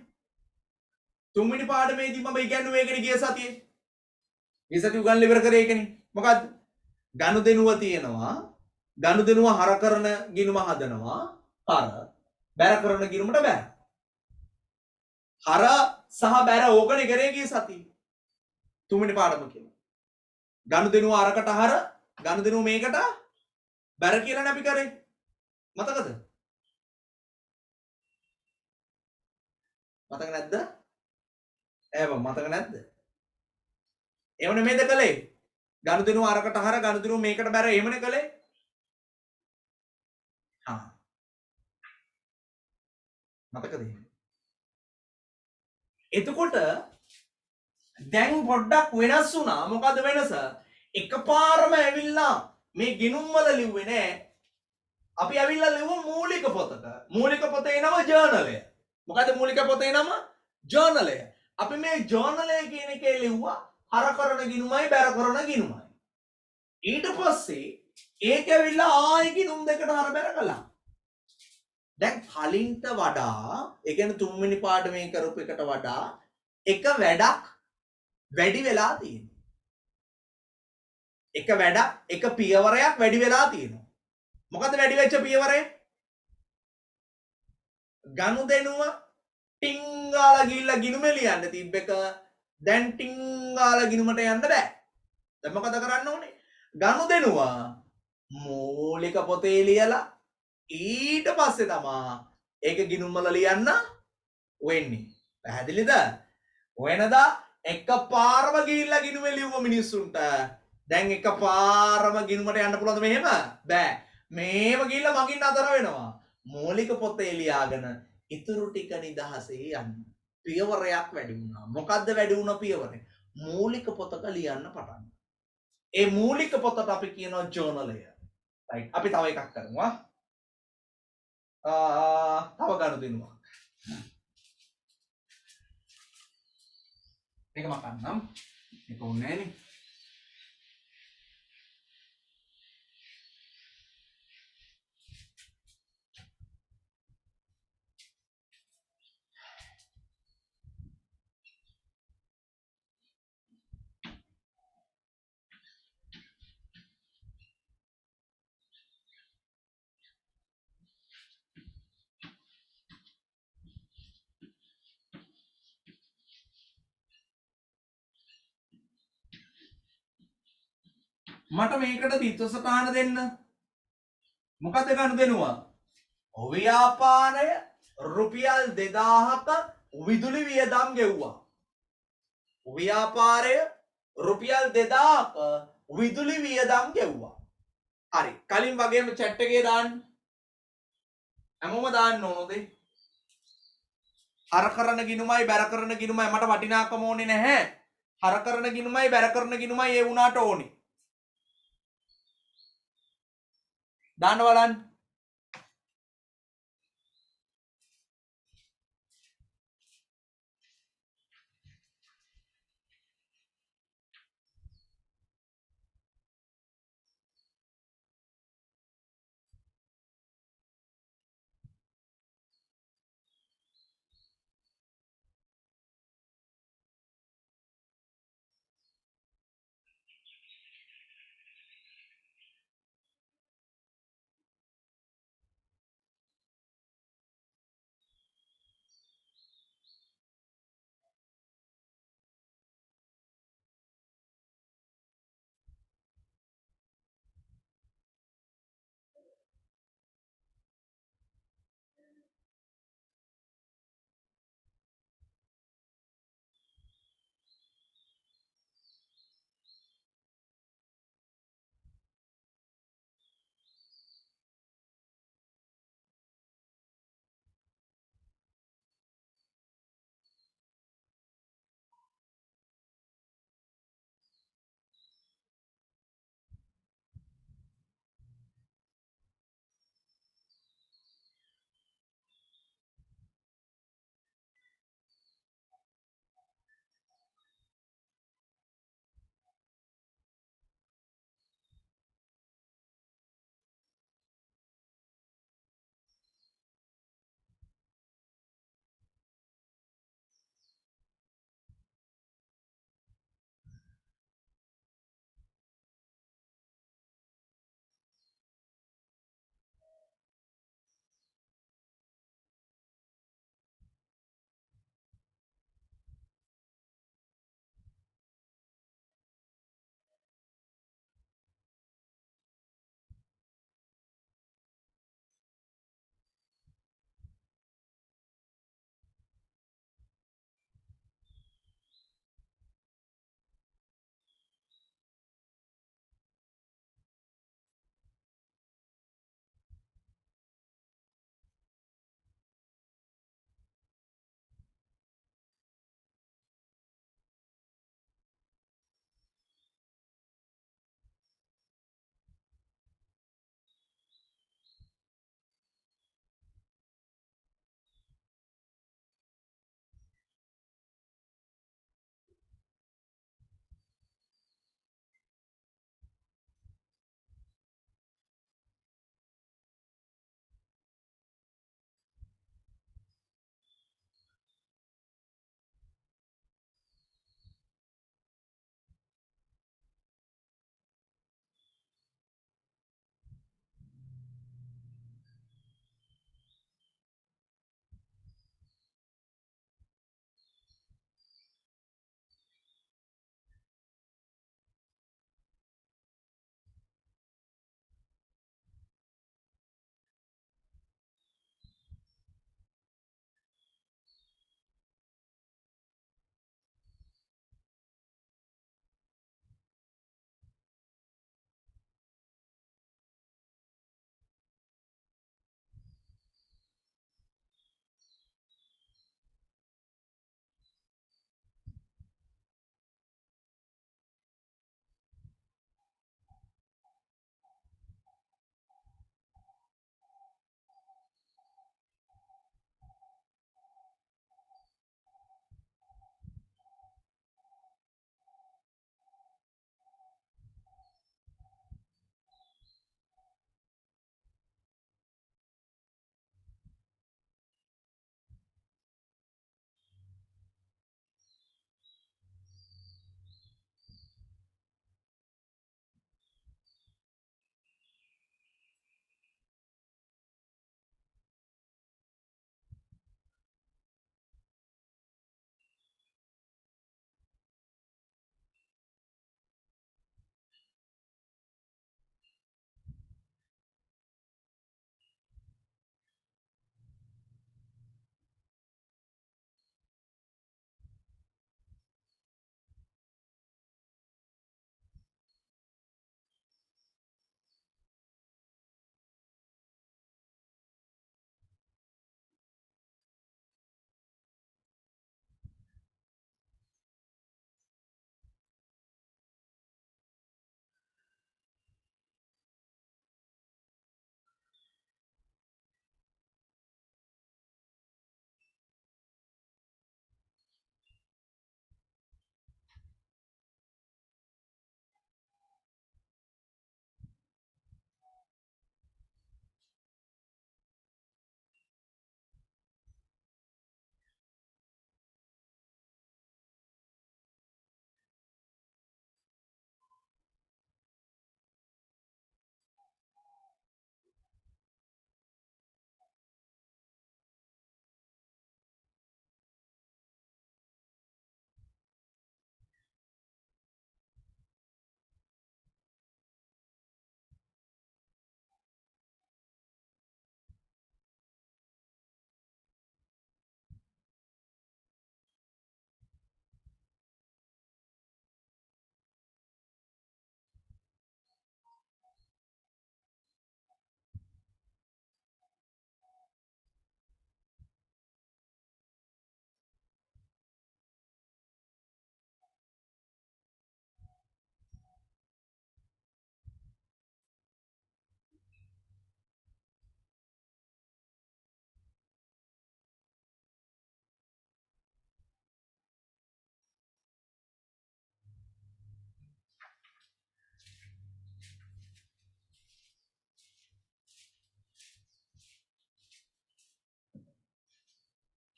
තුන්වෙනි පාඩමේදී මම ඉගෙනුවේ ඒකනේ ගිය සතියේ. ගිය සතිය උගන්ලා ඉවර කරේ ඒකනේ. මොකද්ද? ගනුදෙනුව තියෙනවා. ගනුදෙනුව හර කරන ගිණුම හදනවා. හර බැර කරන ගිණුමට බැර. හර සහ බැර ඕකනේ කරේ ගිය සතියේ. තුන්වෙනි පාඩම කියනවා. ගනුදෙනුව අරකට හර ගනුදෙනුව මේකට බැර කියලානේ අපි කරේ. මතකද? මතක නැද්ද? මතක නැද්ද? එවනේ මේද කළේ? ගනුදෙනුව අරකට හර ගනුදෙනුව මේකට බැර එහෙමනේ කළේ? මතකද? එතකොට දැන් පොඩ්ඩක් වෙනස් වුණා. මොකද වෙනස? එකපාරම ඇවිල්ලා මේ ගිණුම් වල ලිව්වේ නෑ. අපි ඇවිල්ලා ලිව්ව මූලික පොතක. මූලික පොතේ නම ජර්නලය. මොකද මූලික පොතේ නම ජර්නලය. අපි මේ ජර්නලය කියන එකේ ලිව්වා හර කරන ගිණුමයි බැර කරන ගිණුමයි. ඊට පස්සේ ඒක ඇවිල්ලා ආයෙ ගිණුම් දෙකට හර බැර කළා. දැන් කලින්ට වඩා ඒ කියන්නේ තුන්වෙනි පාඩමේ කරපු එකට වඩා එක වැඩක් වැඩි වෙලා තියෙනවා. එක වැඩක් එක පියවරයක් වැඩි වෙලා තියෙනවා. මොකද වැඩි වෙච්ච පියවරේ? ගනුදෙනුව ටින් ගාලා ගිහිල්ලා ගිණුමේ ලියන්න තිබ්බ එක දැන් ටින් ගාලා ගිණුමට යන්න බෑ. දැන් මොකද කරන්න ඕනේ? ගනුදෙනුව මූලික පොතේ ලියලා ඊට පස්සේ තමා ඒක ගිණුම් වල ලියන්න වෙන්නේ. පැහැදිලිද? වෙනදා එකපාරම ගිහිල්ලා ගිණුමේ ලියුම මිනිස්සුන්ට දැන් එකපාරම ගිණුමට යන්න පුළුවන්ද මෙහෙම? බෑ. මේව ගිහිල්ලා මගින් අතර වෙනවා. මූලික පොතේ ලියාගෙන ඉතුරු ටික නිදහසේ යන්න. පියවරයක් වැඩි වුණා. මොකද්ද වැඩි වුණ පියවර? මූලික පොතක ලියන්න පටන්. ඒ මූලික පොතට අපි කියනවා ජර්නලය. රයිට්. අපි තව එකක් කරමු. තව ගනුදෙනුවක්. ඒක මකන්නම්. ඒක උන්නේ නෑනේ. මට මේකට තිත්සටහන දෙන්න. මොකක්ද ගනුදෙනුව? ව්‍යාපාරය රුපියල් 2000ක විදුලි වියදම් ගෙව්වා. ව්‍යාපාරය රුපියල් 2000ක විදුලි වියදම් ගෙව්වා. හරි. කලින් වගේම chat එකේ දාන්න. හැමෝම දාන්න ඕනද? හර කරන ගිණුමයි බැර කරන ගිණුමයි මට වටිනාකම ඕනේ නැහැ. හර කරන ගිණුමයි බැර කරන ගිණුමයි ඒ වුණාට ඕනේ. දාන්න බලන්න.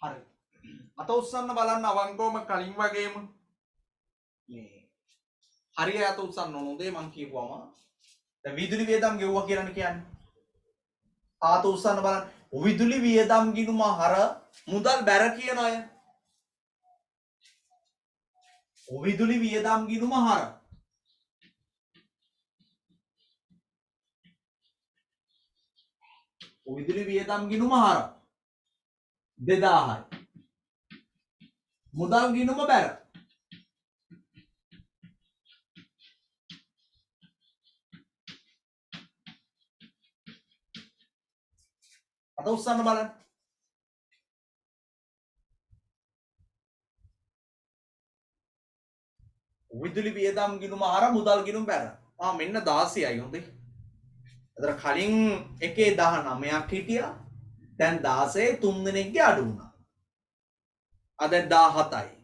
හරි. අත උස්සන්න බලන්න අවංකවම කලින් වගේම මේ හරිය අත උස්සන්න ඕන උදේ මං කියපුවම දැන් විදුලි වියදම් ගෙවුවා කියලානේ කියන්නේ. ආත උස්සන්න බලන්න. විදුලි වියදම් ගිණුම හර මුදල් බැර කියන අය. විදුලි වියදම් ගිණුම හර විදුලි වියදම් ගිණුම හර 2000යි. මුදල් ගිණුම බැර අත උස්සන්න බලන්න. විදුලි වියදම් ගිණුම හර මුදල් ගිණුම බැර. මෙන්න 16යි හොඳේ. අතර කලින් එකේ 19ක් හිටියා. දැන් 16 තුන් දෙනෙක්ගේ අඩු වුණා. දැන් 17යි.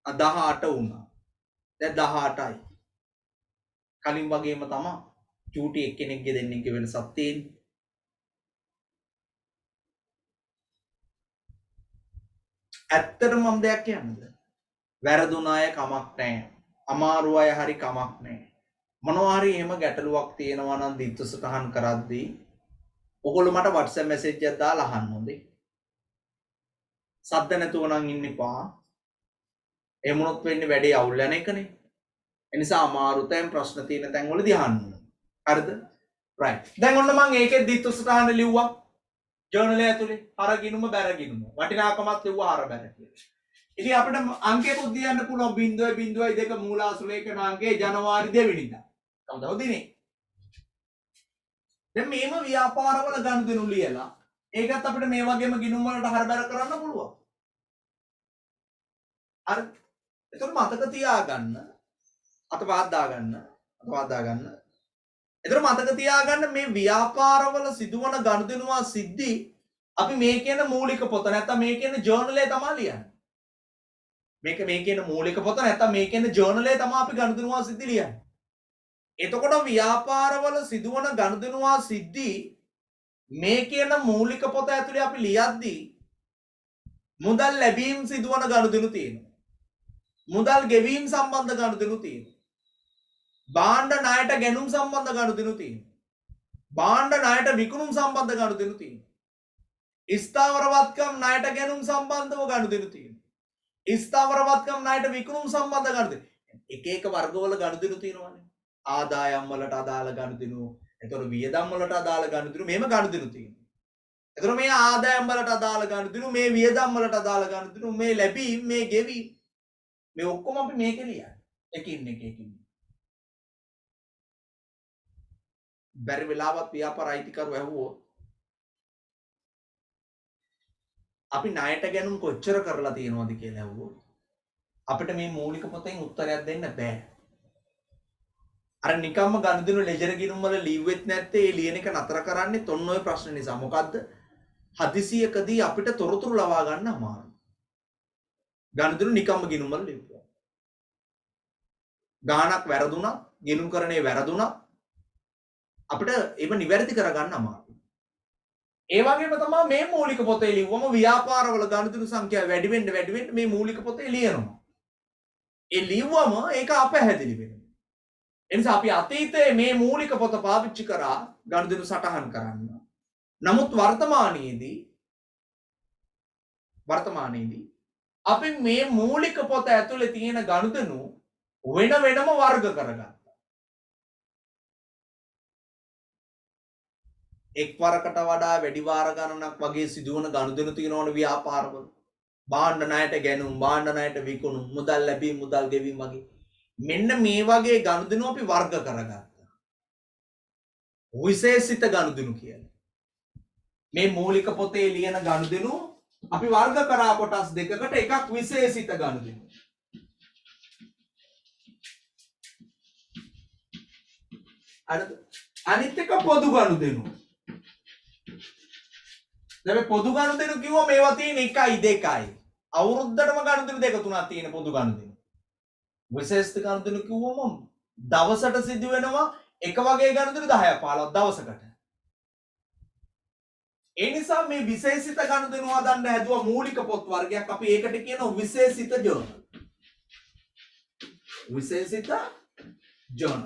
18 වුණා. දැන් 18යි. කලින් වගේම තමයි චූටි එක්කෙනෙක්ගේ දෙන්නෙක්ගේ වෙනසක් තියෙන්නේ. ඇත්තටම මම දෙයක් කියන්නද? වැරදුන අය කමක් නැහැ. අමාරු අය හරි කමක් නැහැ. මොනවා හරි එහෙම ගැටලුවක් තියෙනවා නම් දිත්ත සටහන් කරද්දී ඔයගොල්ලෝ මට WhatsApp message එකක් දාලා අහන්න හොඳේ. සද්ද නැතුව නම් ඉන්න එපා. එහෙම වුණොත් වෙන්නේ වැඩේ අවුල් යන එකනේ. ඒ නිසා අමාරු තැන් ප්‍රශ්න තියෙන තැන් වලදී අහන්න. හරිද? right. දැන් ඔන්න මම ඒකේ දිත්ත සටහන ලිව්වා. ජර්නල් එක ඇතුලේ හර ගිනුම බැර ගිනුම. වටිනාකමත් ලිව්වා හර බැර කියලා. ඉතින් අපිට අංකයකුත් දියන්න පුළුවන් 0.02 මූලාසු ලේඛන අංකයේ ජනවාරි 2 වෙනිදා. කවදාද දිනේ? දැන් මේම ව්‍යාපාරවල ගනුදෙනු ලියලා ඒකත් අපිට මේ වගේම ගිණුම් වලට හරබර කරන්න පුළුවන්. අර එතකොට මතක තියාගන්න අතපහත් දාගන්න. එතකොට මතක තියාගන්න මේ ව්‍යාපාරවල සිදුවන ගනුදෙනුවා සිද්ධි අපි මේ කියන මූලික පොත නැත්නම් මේ කියන ජර්නල් එක තමයි ලියන්නේ. මේ කියන මූලික පොත නැත්නම් මේ කියන ජර්නල් එක තමයි අපි ගනුදෙනුවා සිද්ධි ලියන්නේ. එතකොට ව්‍යාපාරවල සිදුවන ගනුදෙනුවා සිද්ධි මේ කියන මූලික පොත ඇතුලේ අපි ලියද්දී මුදල් ලැබීම් සිදුවන ගනුදෙනු තියෙනවා. මුදල් ගෙවීම් සම්බන්ධ ගනුදෙනු තියෙනවා. භාණ්ඩ ණයට ගැනුම් සම්බන්ධ ගනුදෙනු තියෙනවා. භාණ්ඩ ණයට විකුණුම් සම්බන්ධ ගනුදෙනු තියෙනවා. ස්ථාවරවත්කම් ණයට ගැනුම් සම්බන්ධව ගනුදෙනු තියෙනවා. ස්ථාවරවත්කම් ණයට විකුණුම් සම්බන්ධ ගනුදෙනු. එක වර්ගවල ගනුදෙනු තියෙනවානේ. ආදායම් වලට අදාළ ගනුදෙනු, එතකොට වියදම් වලට අදාළ ගනුදෙනු මෙහෙම ගනුදෙනු තියෙනවා. එතකොට මේ ආදායම් වලට අදාළ ගනුදෙනු, මේ වියදම් වලට අදාළ ගනුදෙනු, මේ ලැබීම්, මේ ගෙවීම් මේ ඔක්කොම අපි මේකේ ලියන්නේ. එකින්. බැරි වෙලාවත් ව්‍යාපාර අයිතිකරු ඇහුවොත් අපි ණයට ගැනුම් කොච්චර කරලා තියෙනවද කියලා ඇහුවොත් අපිට මේ මූලික පොතෙන් උත්තරයක් දෙන්න බෑ. අර නිකම්ම ගනුදෙනු ලෙජර් ගිණුම් වල ලිව්වෙත් නැත්තේ ඒ ලියන එක නතර කරන්නේ තොන්න ඔය ප්‍රශ්න නිසා. මොකද්ද? හදිසියකදී අපිට තොරතුරු ලබා ගන්න අමාරුයි. ගනුදෙනු නිකම්ම ගිණුම් වල ලිව්වා. ගාණක් වැරදුනත්, ගිණුම් කරන්නේ වැරදුනත් අපිට ඒව නිවැරදි කරගන්න අමාරුයි. ඒ වගේම තමයි මේ මූලික පොතේ ලිව්වම ව්‍යාපාරවල ගනුදෙනු සංඛ්‍යාව වැඩි වෙන්න මේ මූලික පොතේ ලියනවා. ඒ ලිව්වම ඒක අපැහැදිලි වෙනවා. එනිසා අපි අතීතයේ මේ මූලික පොත පාවිච්චි කරා ගනුදෙනු සටහන් කරන්න. නමුත් වර්තමානයේදී අපි මේ මූලික පොත ඇතුලේ තියෙන ගනුදෙනු වෙනම වර්ග කරගත්තා. එක් වරකට වඩා වැඩි වාර ගණනක් වගේ සිදුවන ගනුදෙනු තියෙනවනේ ව්‍යාපාරවල. භාණ්ඩ ණයට ගැනුම්, භාණ්ඩ ණයට විකුණුම්, මුදල් ලැබීම්, මුදල් ගෙවීම් වගේ මෙන්න මේ වගේ ගනුදෙනු අපි වර්ග කරගත්තා. විශේෂිත ගනුදෙනු කියලා. මේ මූලික පොතේ ලියන ගනුදෙනු අපි වර්ග කරා කොටස් දෙකකට. එකක් විශේෂිත ගනුදෙනු. අනිත් එක පොදු ගනුදෙනු. දැන් පොදු ගනුදෙනු කිව්වම මේවා තියෙන 1යි 2යි. අවුරුද්දටම ගනුදෙනු දෙක තුනක් තියෙන පොදු ගනුදෙනු. විශේෂිත ගනුදෙනු කිව්වම දවසට සිදු වෙනවා එක වගේ ගනුදෙනු 10ක් 15ක් දවසකට. ඒ නිසා මේ විශේෂිත ගනුදෙනු හදන්න හැදුවා මූලික පොත් වර්ගයක්. අපි ඒකට කියනවා විශේෂිත ජර්නල්. විශේෂිත ජර්නල්.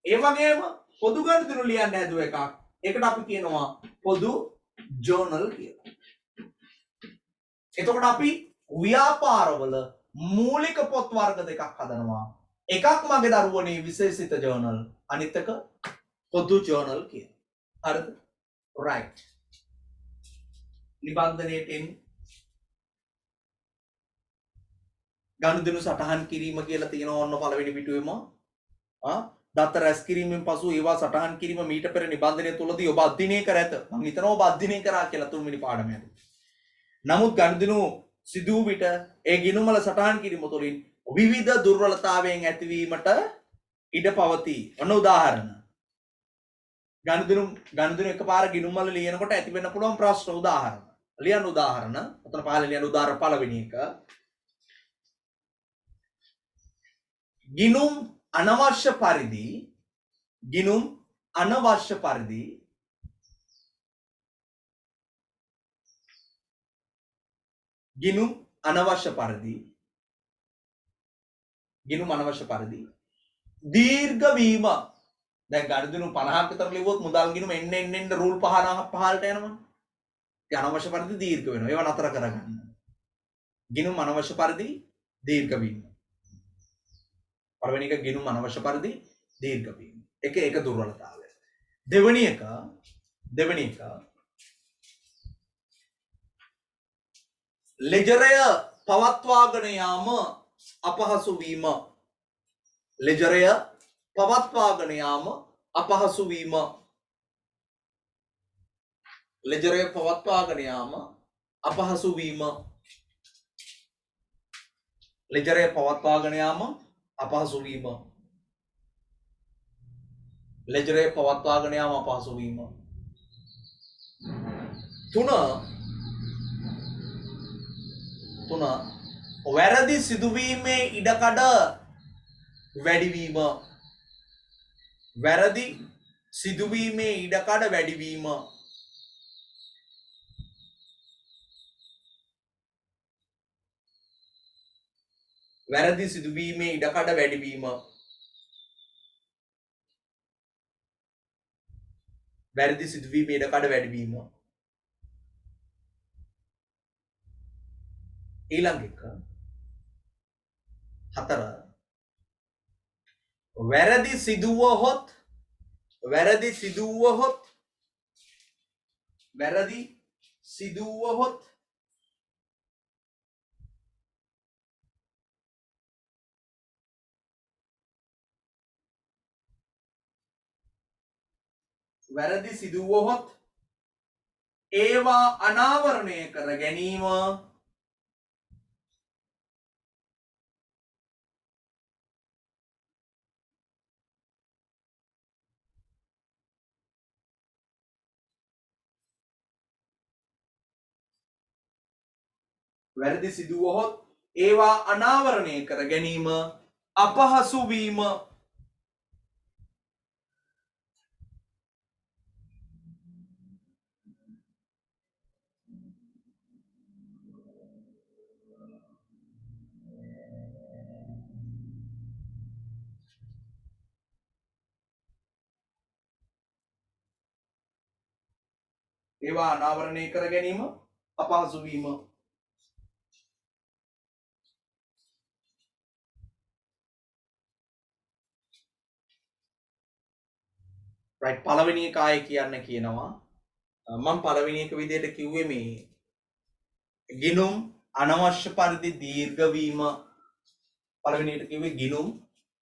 ඒ වගේම පොදු ගනුදෙනු ලියන්න හැදුව එකක්. ඒකට අපි කියනවා පොදු ජර්නල් කියලා. එතකොට අපි ව්‍යාපාරවල මූලික පොත් වර්ග දෙකක් හදනවා. එකක් මගේ දරුවනේ විශේෂිත ජර්නල්, අනිත් එක පොදු ජර්නල් කියලා. හරිද? right. නිබන්ධනයට එන්නේ ගනුදෙනු සටහන් කිරීම කියලා තියෙනවා ඔන්න පළවෙනි පිටුවේම. දත්ත රැස් කිරීමෙන් පසු ඒවා සටහන් කිරීම මීට පෙර නිබන්ධනය තුලදී ඔබ අධ්‍යයනය කර ඇත. මම හිතනවා ඔබ අධ්‍යයනය කරා කියලා තුන්වෙනි පාඩමේදී. නමුත් ගනුදෙනු සිදු වූ විට ඒ ගිණුම්වල සටහන් කිරීම තුළින් විවිධ දුර්වලතාවයන් ඇතිවීමට ඉඩ පවතී. ඔන්න උදාහරණ. ගනුදෙනු එකපාර ගිණුම්වල ලියනකොට ඇති වෙන්න පුළුවන් ප්‍රශ්න උදාහරණ. ලියන්න උදාහරණ. ඔතන පහළ ලියන්න උදාහරණ පළවෙනි එක. ගිණුම් අනවශ්‍ය පරිදි ගිණුම් අනවශ්‍ය පරිදි ගිණුම් අනවශ්‍ය පරිදි ගිණුම් අනවශ්‍ය පරිදි දීර්ඝ වීම. දැන් ගනුදෙනු 50ක් විතර ලිව්වොත් මුදල් ගිණුම එන්න රූල් 5 පහලට යනවා. ඒ අනවශ්‍ය පරිදි දීර්ඝ වෙනවා. ඒවා නතර කරගන්න. ගිණුම් අනවශ්‍ය පරිදි දීර්ඝ වීම. පළවෙනි එක ගිණුම් අනවශ්‍ය පරිදි දීර්ඝ වීම. එක දුර්වලතාවය. දෙවෙනි එක ලෙජරය පවත්වාගෙන යාම අපහසු වීම. ලෙජරය පවත්වාගෙන යාම අපහසු වීම. ලෙජරය පවත්වාගෙන යාම අපහසු වීම. ලෙජරය පවත්වාගෙන යාම අපහසු වීම. ලෙජරය පවත්වාගෙන යාම අපහසු වීම. 3 වැරදි සිදුවීමේ ඉඩකඩ වැඩිවීම. වැරදි සිදුවීමේ ඉඩකඩ වැඩිවීම. වැරදි සිදුවීමේ ඉඩකඩ වැඩිවීම. වැරදි සිදුවීමේ ඉඩකඩ වැඩිවීම. ඊළඟ එක 4 වැරදි සිදුවහොත් වැරදි සිදුවහොත් වැරදි සිදුවහොත් වැරදි සිදුවහොත් ඒවා අනාවරණය කර ගැනීම. වැරදි සිදුවහොත් ඒවා අනාවරණය කර ගැනීම අපහසු වීම. ඒවා අනාවරණය කර ගැනීම අපහසු වීම. right පළවෙනි එක ආයේ කියන්න කියනවා. මම පළවෙනි එක විදිහට කිව්වේ මේ ගිණුම් අනවශ්‍ය පරිදි දීර්ඝ වීම. පළවෙනි එකට කිව්වේ ගිණුම්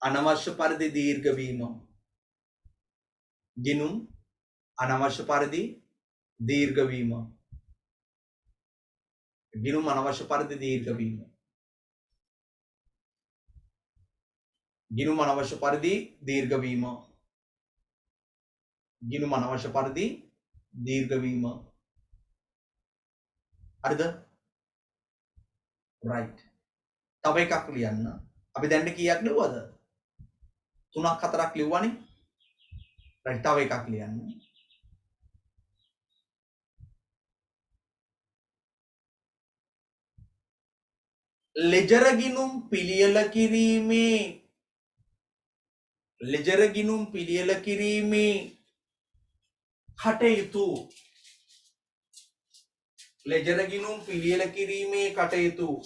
අනවශ්‍ය පරිදි දීර්ඝ වීම. ගිණුම් අනවශ්‍ය පරිදි දීර්ඝ වීම. ගිණුම් අනවශ්‍ය පරිදි දීර්ඝ වීම. ගිණුම් අනවශ්‍ය පරිදි දීර්ඝ වීම. ගිණුම් අනවශ්‍ය පරිදි දීර්ඝ වීම. හරිද? right. තව එකක් ලියන්න. අපි දැන් කීයක් ලිව්වද? 3ක් 4ක් ලිව්වනේ. right තව එකක් ලියන්න. ලෙජර ගිනුම් පිළියෙල කිරීමේ කටයුතු ලෙජර ගිනුම් පිළියෙල කිරීමේ කටයුතු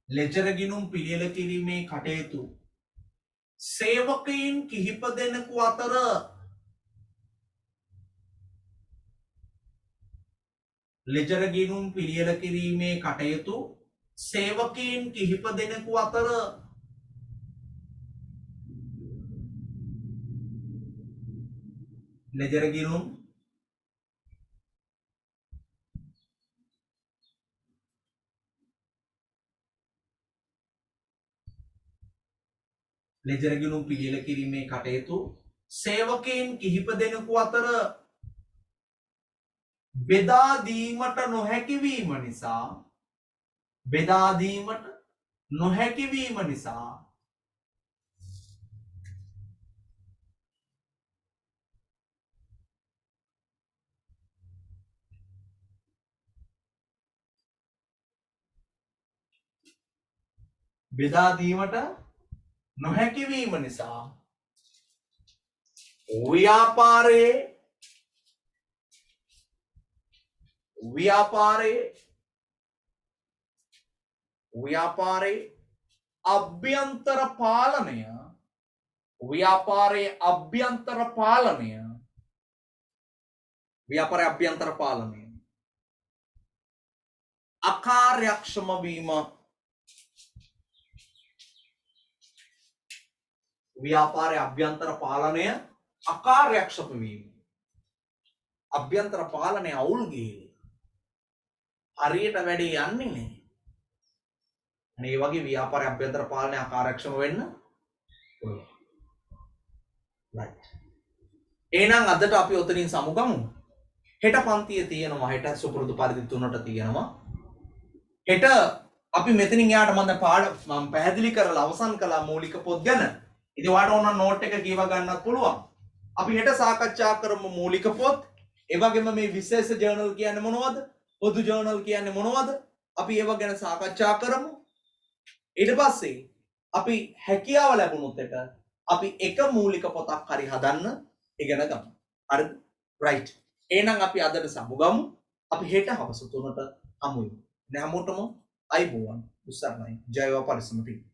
ලෙජර ගිනුම් පිළියෙල කිරීමේ කටයුතු සේවකයින් කිහිප දෙනෙකු අතර ලෙජර ගිනුම් පිළියෙල කිරීමේ කටයුතු සේවකයින් කිහිප දෙනෙකු අතර ලෙජර ගිනුම් ලෙජර ගිනුම් පිළියෙල කිරීමේ කටයුතු සේවකයින් කිහිප දෙනෙකු අතර බෙදා දීමට නොහැකි වීම නිසා බෙදා දීමට නොහැකි වීම නිසා බෙදා දීමට නොහැකි වීම නිසා ව්‍යාපාරයේ අභ්‍යන්තර පාලනය අකාර්යක්ෂම වීම ව්‍යාපාරයේ අභ්‍යන්තර පාලනය අකාර්යක්ෂම වීම අභ්‍යන්තර පාලනය අවුල් ගිහිල්ලා හරියට වැඩේ යන්නේ නැහැ. අනේ වගේ ව්‍යාපාර අභ්‍යන්තර පාලනය අකාර්යක්ෂම වෙන්න පුළුවන්. right. එහෙනම් අදට අපි ඔතනින් සමුගමු. හෙට පන්තියේ තියෙනවා හෙට සුපුරුදු පරිදි 3ට තියෙනවා. හෙට අපි මෙතනින් යාට මම පැහැදිලි කරලා අවසන් කළා මූලික පොත් ගැන. ඉතින් ඔයාලට ඕන නෝට් එක කියව ගන්නත් පුළුවන්. අපි හෙට සාකච්ඡා කරමු මූලික පොත්. ඒ වගේම මේ විශේෂ ජර්නල් කියන්නේ මොනවද? පොදු ජර්නල් කියන්නේ මොනවද? අපි ඒව ගැන සාකච්ඡා කරමු. ඊට පස්සේ අපි හැකියාව ලැබුණොත් අපි එක මූලික පොතක් හරි හදන්න ඉගෙන ගමු. හරිද? right. එහෙනම් අපි අදට සමුගමු. අපි හෙට හවස 3ට හමු වෙමු. හැමෝටම අයිබෝවන්. උසාරණයි. ජයවා පරිස්සමට.